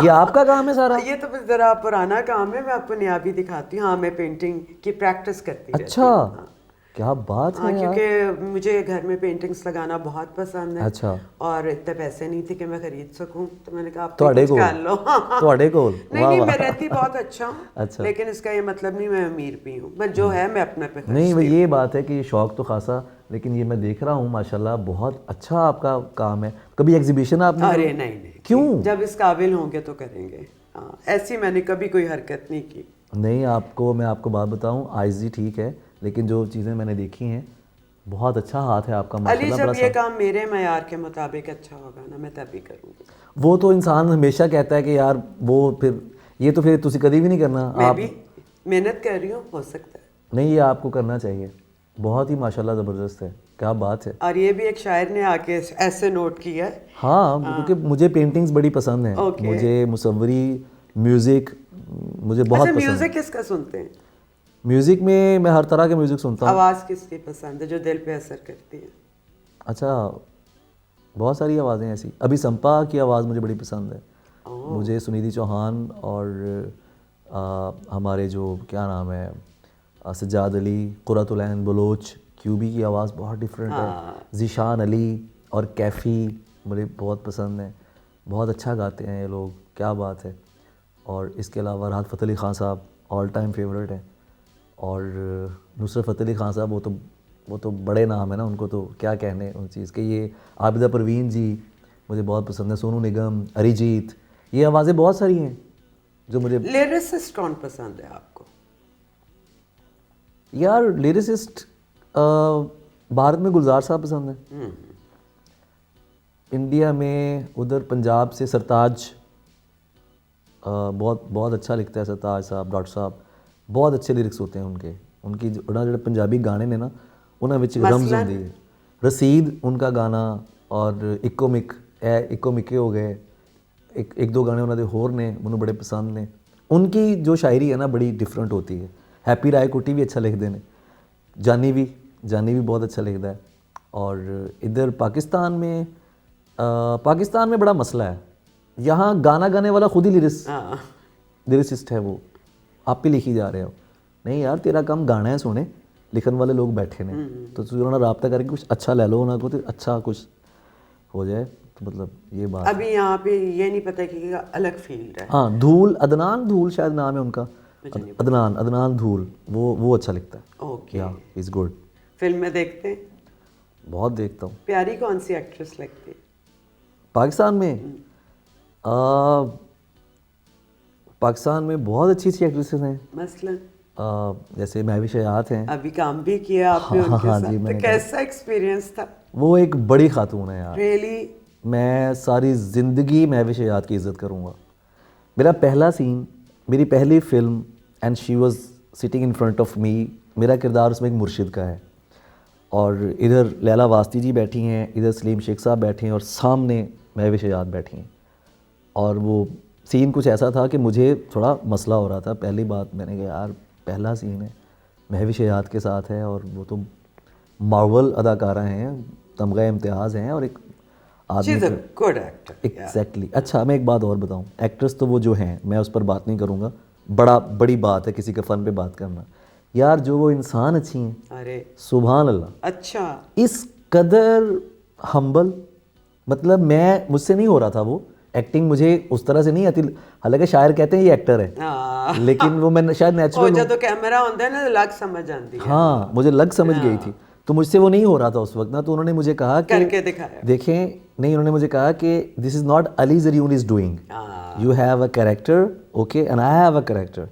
یہ آپ کا کام ہے سارا؟ یہ تو ذرا پرانا کام ہے, میں آپ کو نیا بھی دکھاتی ہوں. ہاں میں پینٹنگ کی پریکٹس کرتی رہتی ہوں. اچھا کیا بات ہے یار. کیونکہ مجھے گھر میں پینٹنگس لگانا بہت پسند ہے. اچھا. اور اتنے پیسے نہیں تھے کہ میں خرید سکوں, تو میں نے کہا آپ تواڈے کچھ کر لو. کول نہیں میں رہتی بہت اچھا ہوں, لیکن اس کا یہ مطلب نہیں میں امیر بھی ہوں, بس جو ہے میں اپنے پہ. نہیں یہ بات ہے کہ یہ شوق تو خاصا, لیکن یہ میں دیکھ رہا ہوں ماشاءاللہ بہت اچھا آپ کا کام ہے. کبھی ایگزیبیشن آپ نے؟ ارے نہیں, کیوں؟ جب اس قابل ہوں گے تو کریں گے. ایسی میں نے کبھی کوئی حرکت نہیں کی. نہیں آپ کو میں آپ کو بات بتاؤں, آئزی ٹھیک ہے, لیکن جو چیزیں میں نے دیکھی ہیں بہت اچھا ہاتھ ہے آپ کا علی. ماشاءاللہ. جب یہ کام میرے معیار کے مطابق اچھا ہوگا نا میں تبھی کروں گی. وہ تو انسان ہمیشہ کہتا ہے کہ یار وہ پھر یہ تو پھر تسی کبھی بھی نہیں کرنا. میں بھی محنت کر رہی ہوں, ہو سکتا ہے. نہیں یہ آپ کو کرنا چاہیے, بہت ہی ماشاءاللہ زبردست ہے, کیا بات ہے. اور یہ بھی ایک شاعر نے آ کے ایسے نوٹ کیا ہے. ہاں کیونکہ مجھے پینٹنگز بڑی پسند ہیں, مجھے مصوری, میوزک مجھے بہت پسند ہے. میوزک کس کا سنتے ہیں؟ میوزک میں ہر طرح کے میوزک سنتا ہوں. آواز کس کی پسند ہے جو دل پہ اثر کرتی ہے؟ اچھا بہت ساری آوازیں ایسی, ابھی سمپا کی آواز مجھے بڑی پسند ہے. مجھے سنیدھی چوہان اور ہمارے جو کیا نام ہے سجاد علی, قرۃ العین بلوچ, کیوبی کی آواز بہت ڈفرینٹ ہے. ذیشان علی اور کیفی مجھے بہت پسند ہیں, بہت اچھا گاتے ہیں یہ لوگ, کیا بات ہے. اور اس کے علاوہ راحت فتح علی خان صاحب آل ٹائم فیوریٹ ہیں, اور نصرت فتح علی خان صاحب وہ تو بڑے نام ہیں نا, ان کو تو کیا کہنے ان چیز کے. یہ عابدہ پروین جی مجھے بہت پسند ہے, سونو نگم, اریجیت, یہ آوازیں بہت ساری ہیں جو مجھے. لیرسسٹ کون پسند ہے آپ کو؟ یار لیرسسٹ بھارت میں گلزار صاحب پسند ہیں, انڈیا میں ادھر پنجاب سے سرتاج بہت اچھا لکھتا ہے. سرتاج صاحب, ڈاکٹر صاحب, بہت اچھے لیرکس ہوتے ہیں ان کی جو پنجابی گانے نے نا انہاں وچ رمز ہوندی ہے. رسید ان کا گانا, اور اکو مکے ہو گئے, ایک دو گانے انہوں نے ہور نے مجھے بڑے پسند نے. ان کی جو شاعری ہے نا بڑی ڈفرینٹ ہوتی ہے. ہیپی رائے کوٹی بھی اچھا لکھتے ہیں, جانی بھی بہت اچھا لکھتا ہے. اور ادھر پاکستان میں بڑا مسئلہ ہے, یہاں گانا گانے والا خود ہی لیرسسٹ ہے, وہ آپ پہ لکھی جا رہے ہو. نہیں یار تیرا کام گانا ہے, سونے لکھن والے لوگ بیٹھے نے, تو انہوں نے رابطہ کر کے کچھ اچھا لے لو, انہوں کو تو اچھا کچھ ہو جائے. تو مطلب یہ بات ابھی یہاں پہ یہ نہیں پتہ کہ الگ فیلڈ ہے. ہاں دھول, عدنان دھول شاید نام ہے ان کا, عدنان دھول, وہ اچھا لکھتا ہے. Okay, is good. فلم میں دیکھتے ہیں؟ بہت دیکھتا ہوں. پیاری کون سی ایکٹریس لگتی ہے پاکستان میں؟ پاکستان میں بہت اچھی ایکٹریسز ہیں, مثلا جیسے مہوش حیات ہیں. ابھی کام بھی کیا آپ نے ان کے ساتھ, تو کیسا ایکسپیرینس تھا؟ وہ ایک بڑی خاتون ہے یار. ریئلی میں ساری زندگی مہوش حیات کی عزت کروں گا. میرا پہلا سین, میری پہلی film, and she was sitting in front of me. میرا کردار اس میں ایک مرشد کا ہے, اور ادھر لیلا واسطی جی بیٹھی ہیں, ادھر سلیم شیخ صاحب بیٹھے ہیں, اور سامنے مہوش حیات بیٹھی ہیں. اور وہ سین کچھ ایسا تھا کہ مجھے تھوڑا مسئلہ ہو رہا تھا. پہلی بات میں نے کہا یار پہلا سین ہے, مہوش حیات کے ساتھ ہے, اور وہ تو مارول اداکارہ ہیں, تمغہ امتیاز ہیں, اور ایک آدمی گڈ ایکٹر. ایگزیکٹلی. اچھا میں ایک بات اور بتاؤں, ایکٹرس تو وہ جو ہیں میں اس پر بات نہیں کروں گا, بڑی بات ہے کسی کے فن پہ بات کرنا. یار جو وہ انسان اچھی ہیں, ارے سبحان اللہ. اچھا اس قدر ہمبل, مطلب مجھ سے نہیں ہو رہا تھا وہ ایکٹنگ, مجھے اس طرح سے نہیں آتی. حالانکہ شاعر کہتے ہیں یہ ایکٹر ہے, لیکن وہ میں شاید نیچرل, جب کیمرہ ہوتا ہے نا لگ سمجھ آتی ہے. ہاں مجھے لگ سمجھ گئی تھی, تو مجھ سے وہ نہیں ہو رہا تھا اس وقت نا. تو انہوں نے مجھے کہا کہ دیکھیں, نہیں انہوں نے مجھے کہا کہ this is not Ali Zaryoun is doing, you have a character, okay, and I have a character.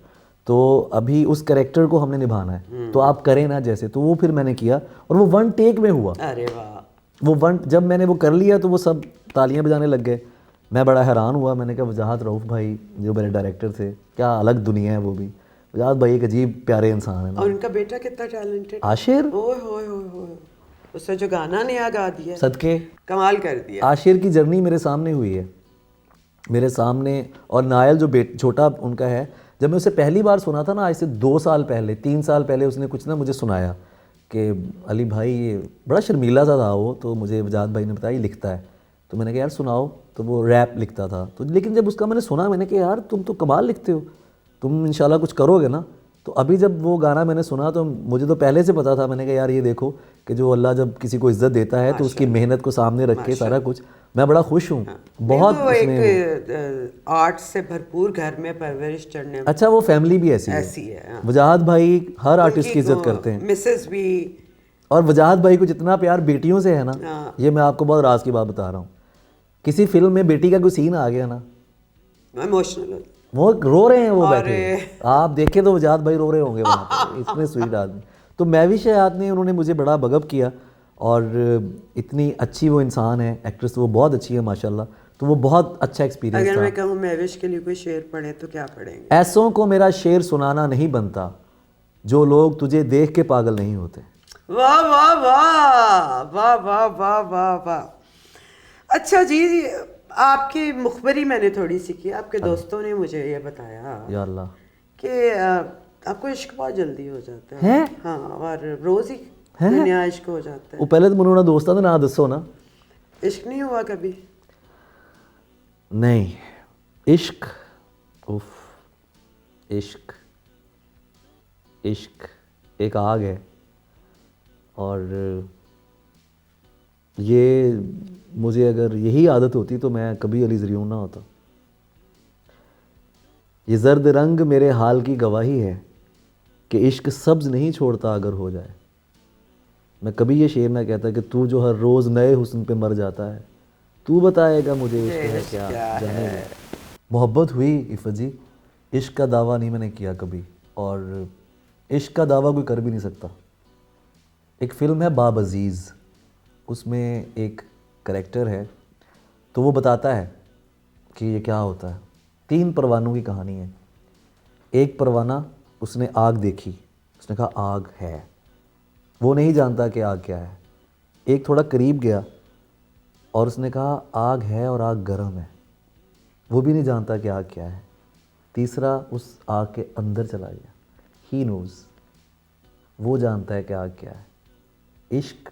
تو ابھی اس کریکٹر کو ہم نے نبھانا ہے, تو آپ کریں نا جیسے. تو وہ پھر میں نے کیا, اور وہ 1 ٹیک میں ہوا. ارے واہ. وہ جب میں نے وہ کر لیا تو وہ سب تالیاں بجانے لگ گئے. میں بڑا حیران ہوا, میں نے کہا وجاہت رؤف بھائی جو میرے ڈائریکٹر تھے, کیا الگ دنیا ہے وہ بھی. وجاہت بھائی ایک عجیب پیارے انسان ہیں نا. اور ان کا بیٹا کتنا ٹیلنٹڈ. عاشر, اوئے ہوئے ہوئے ہوئے, اس نے جو گانا نیا گا دیا صدقے کمال کر دیا. عاشر کی جرنی میرے سامنے ہوئی ہے, میرے سامنے. اور نائل جو چھوٹا ان کا ہے, جب میں اسے پہلی بار سنا تھا نا, آج سے 2 سال پہلے 3 سال پہلے, اس نے کچھ نا مجھے سنایا کہ علی بھائی یہ بڑا شرمیلا سا تھا وہ, تو مجھے وجاہت بھائی نے بتایا یہ لکھتا ہے. تو میں نے کہا یار سناؤ, تو وہ ریپ لکھتا تھا. تو لیکن جب اس کا میں نے سنا, میں نے کہا یار تم تو کمال لکھتے ہو, تم انشاءاللہ کچھ کرو گے نا. تو ابھی جب وہ گانا میں نے سنا تو مجھے تو پہلے سے پتا تھا, میں نے کہا یار یہ دیکھو کہ جو اللہ جب کسی کو عزت دیتا ہے تو اس کی محنت کو سامنے رکھ کے سارا کچھ, میں بڑا خوش ہوں بہت. وہ ایک آرٹ سے بھرپور گھر میں پرورش چڑھنے. اچھا وہ فیملی بھی ایسی ہے. وجاہت بھائی ہر آرٹسٹ کی عزت کرتے ہیں, مسز بھی. اور وجاہت بھائی کو جتنا پیار بیٹیوں سے ہے نا, یہ میں آپ کو بہت راز کی بات بتا رہا ہوں. کسی فلم میں بیٹی کا کوئی سین آ گیا نا, ایموشنل, وہ رو رہے ہیں, وہ بیٹھے, آپ دیکھیں تو وجاہت بھائی رو رہے ہوں گے وہاں پہ, اتنے سویٹ آدمی. تو میوش حیات نے انہوں نے مجھے بڑا بگپ کیا, اور اتنی اچھی وہ انسان ہے, ایکٹریس وہ بہت اچھی ہے ماشاءاللہ. تو وہ بہت اچھا ایکسپیرینس تھا. اگر میں کہوں میوش کے لیے کوئی شعر پڑھے تو کیا پڑھیں گے؟ ایسوں کو میرا شعر سنانا نہیں بنتا, جو لوگ تجھے دیکھ کے پاگل نہیں ہوتے. واہ واہ واہ واہ واہ واہ واہ واہ. اچھا جی, آپ کی مخبری میں نے تھوڑی سی کی, آپ کے دوستوں نے مجھے یہ بتایا یا اللہ کہ آپ کو عشق بہت جلدی ہو جاتا ہے. ہاں, اور روز ہی نیا عشق ہو جاتا ہے. وہ پہلے تو منونا دوستوں کا نام دسو نا. عشق نہیں ہوا کبھی؟ نہیں, عشق, اوف, عشق عشق ایک آگ ہے, اور یہ مجھے اگر یہی عادت ہوتی تو میں کبھی علی زریون نہ ہوتا. یہ زرد رنگ میرے حال کی گواہی ہے کہ عشق سبز نہیں چھوڑتا اگر ہو جائے. میں کبھی یہ شعر نہ کہتا کہ تو جو ہر روز نئے حسن پہ مر جاتا ہے, تو بتائے گا مجھے عشق ہے کیا, جانے گا. محبت ہوئی عفت جی, عشق کا دعویٰ نہیں میں نے کیا کبھی, اور عشق کا دعویٰ کوئی کر بھی نہیں سکتا. ایک فلم ہے باب عزیز, اس میں ایک کریکٹر ہے, تو وہ بتاتا ہے کہ یہ کیا ہوتا ہے. 3 پروانوں کی کہانی ہے. ایک پروانہ اس نے آگ دیکھی, اس نے کہا آگ ہے, وہ نہیں جانتا کہ آگ کیا ہے. ایک تھوڑا قریب گیا اور اس نے کہا آگ ہے اور آگ گرم ہے, وہ بھی نہیں جانتا کہ آگ کیا ہے. تیسرا اس آگ کے اندر چلا گیا, ہی نوز, وہ جانتا ہے کہ آگ کیا ہے. عشق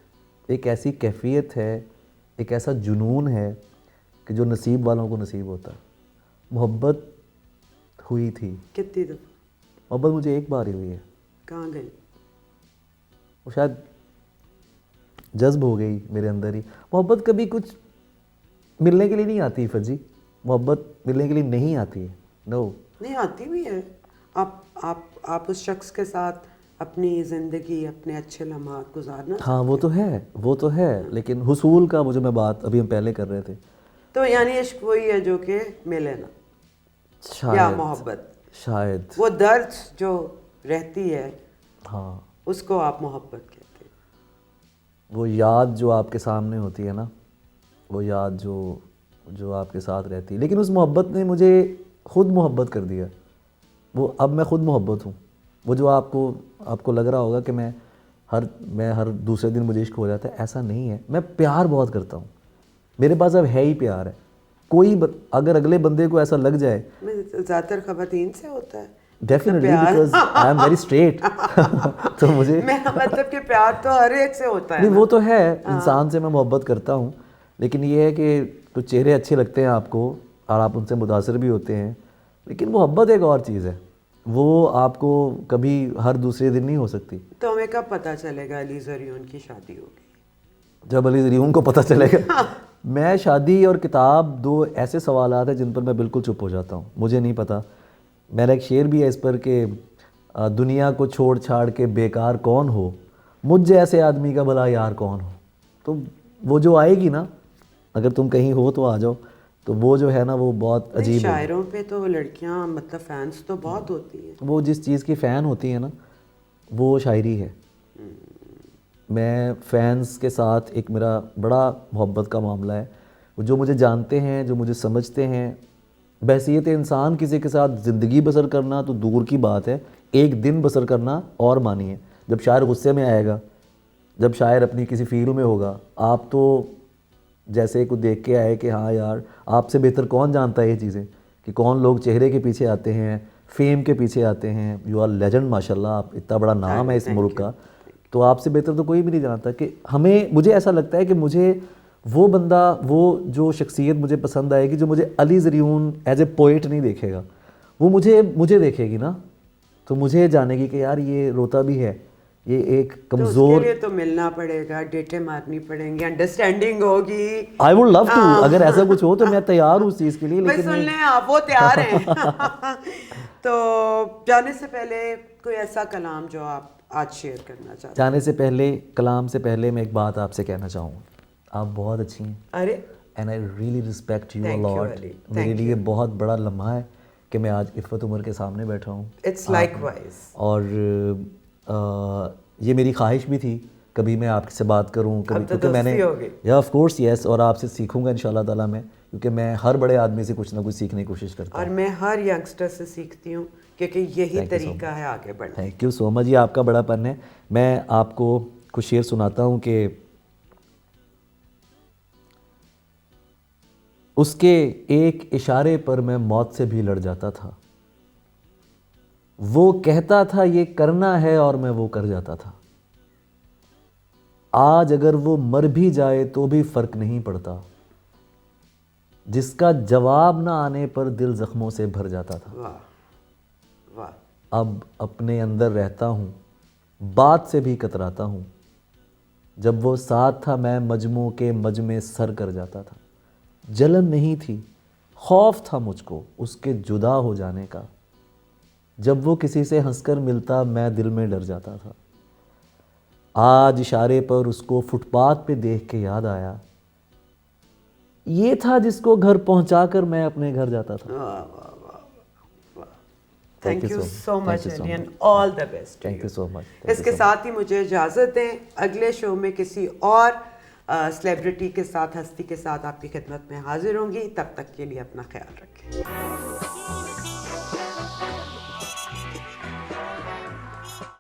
ایک ایسی کیفیت ہے, ایک ایسا جنون ہے کہ جو نصیب والوں کو نصیب ہوتا ہے. محبت ہوئی تھی. کتنی دفعہ محبت مجھے ایک بار ہی ہوئی ہے. کہاں گئی؟ وہ شاید جذب ہو گئی میرے اندر ہی. محبت کبھی کچھ ملنے کے لیے نہیں آتی عفت جی, محبت ملنے کے لیے نہیں آتی ہے. نو, نہیں آتی بھی ہے. آپ اس شخص کے ساتھ اپنی زندگی, اپنے اچھے لمحات گزارنا. ہاں وہ تو ہے, لیکن حصول کا جو میں بات ابھی ہم پہلے کر رہے تھے, تو یعنی عشق وہی ہے جو کہ ملے نا, یا محبت شاید وہ درد جو رہتی ہے, ہاں اس کو آپ محبت کہتے ہیں. وہ یاد جو آپ کے سامنے ہوتی ہے نا, وہ یاد جو آپ کے ساتھ رہتی ہے. لیکن اس محبت نے مجھے خود محبت کر دیا. وہ اب میں خود محبت ہوں. وہ جو آپ کو لگ رہا ہوگا کہ میں ہر دوسرے دن مجھے عشق ہو جاتا ہے, ایسا نہیں ہے. میں پیار بہت کرتا ہوں, میرے پاس اب ہے ہی پیار ہے. کوئی اگر اگلے بندے کو ایسا لگ جائے, زیادہ تر خواتین سے ہوتا ہے definitely, because I am very straight. تو مجھے مطلب کہ پیار تو ہر ایک سے ہوتا ہے. نہیں, وہ تو ہے, انسان سے میں محبت کرتا ہوں, لیکن یہ ہے کہ تو چہرے اچھے لگتے ہیں آپ کو اور آپ ان سے متاثر بھی ہوتے ہیں, لیکن محبت ایک اور چیز ہے, وہ آپ کو کبھی ہر دوسرے دن نہیں ہو سکتی. تو ہمیں کب پتہ چلے گا علی زریون کی شادی ہوگی؟ جب علی زریون کو پتہ چلے گا. میں شادی اور کتاب 2 ایسے سوالات ہیں جن پر میں بالکل چپ ہو جاتا ہوں. مجھے نہیں پتہ. میرا ایک شعر بھی ہے اس پر کہ دنیا کو چھوڑ چھاڑ کے بیکار کون ہو, مجھ جیسے آدمی کا بھلا یار کون ہو. تو وہ جو آئے گی نا, اگر تم کہیں ہو تو آ جاؤ, تو وہ جو ہے نا وہ بہت عجیب ہے. شاعروں پہ تو لڑکیاں مطلب فینس تو بہت ہوتی ہیں. وہ جس چیز کی فین ہوتی ہیں نا, وہ شاعری ہے. میں فینس کے ساتھ ایک میرا بڑا محبت کا معاملہ ہے. جو مجھے جانتے ہیں, جو مجھے سمجھتے ہیں, بحیثیت انسان کسی کے ساتھ زندگی بسر کرنا تو دور کی بات ہے, ایک دن بسر کرنا اور مانیے. جب شاعر غصے میں آئے گا, جب شاعر اپنی کسی فیلڈ میں ہوگا, آپ تو جیسے کچھ دیکھ کے آئے کہ ہاں یار آپ سے بہتر کون جانتا ہے یہ چیزیں, کہ کون لوگ چہرے کے پیچھے آتے ہیں, فیم کے پیچھے آتے ہیں. یو آر لیجنڈ ماشاء اللہ, آپ اتنا بڑا نام ہے اس ملک کا, تو آپ سے بہتر تو کوئی بھی نہیں جانتا. کہ مجھے ایسا لگتا ہے کہ مجھے وہ بندہ, وہ جو شخصیت مجھے پسند آئے گی جو مجھے علی زریون ایز اے پوئٹ نہیں دیکھے گا, وہ مجھے دیکھے گی نا, تو مجھے جانے گی کہ یار یہ روتا بھی ہے, یہ ایک کمزور. اس کے لیے تو ملنا پڑے گا, ڈیٹیں مارنی پڑیں گی, انڈرسٹینڈنگ ہوگی. آئی ووڈ لو ٹو, اگر ایسا کچھ ہو تو میں تیار ہوں اس چیز کے لیے. لیکن سن لیں آپ, وہ تیار ہیں. تو جانے سے پہلے کوئی ایسا کلام جو آپ آج شیئر کرنا چاہتے ہیں؟ جانے سے پہلے, کلام سے پہلے میں ایک بات آپ سے کہنا چاہوں گا. آپ بہت اچھی ہیں. ارے and I really respect you a lot. میرے لیے بہت بڑا لمحہ ہے کہ میں آج عفت عمر کے سامنے بیٹھا ہوں. It's like wise. اور یہ میری خواہش بھی تھی کبھی میں آپ سے بات کروں, کبھی, کیونکہ میں نے یا آف کورس یس, اور آپ سے سیکھوں گا انشاءاللہ تعالیٰ میں, کیونکہ میں ہر بڑے آدمی سے کچھ نہ کچھ سیکھنے کی کوشش کرتا ہوں. اور میں ہر ینگسٹر سے سیکھتی ہوں, کیونکہ یہی طریقہ ہے آگے بڑھنے. تھینک یو سو مچ, یہ آپ کا بڑا پن ہے. میں آپ کو کچھ شعر سناتا ہوں کہ اس کے ایک اشارے پر میں موت سے بھی لڑ جاتا تھا, وہ کہتا تھا یہ کرنا ہے اور میں وہ کر جاتا تھا. آج اگر وہ مر بھی جائے تو بھی فرق نہیں پڑتا, جس کا جواب نہ آنے پر دل زخموں سے بھر جاتا تھا. واہ واہ. اب اپنے اندر رہتا ہوں, بات سے بھی کتراتا ہوں, جب وہ ساتھ تھا میں مجموع کے مجمع سر کر جاتا تھا. جلن نہیں تھی, خوف تھا مجھ کو اس کے جدا ہو جانے کا, جب وہ کسی سے ہنس کر ملتا میں دل میں ڈر جاتا تھا. آج اشارے پر اس کو فٹ پاتھ پہ دیکھ کے یاد آیا, یہ تھا جس کو گھر پہنچا کر میں اپنے گھر جاتا تھا. Thank you so much Ali, and all the best. Thank you so much. اس کے ساتھ ہی مجھے اجازت دیں, اگلے شو میں کسی اور سلیبریٹی کے ساتھ, ہستی کے ساتھ آپ کی خدمت میں حاضر ہوں گی. تب تک کے لیے اپنا خیال رکھیں.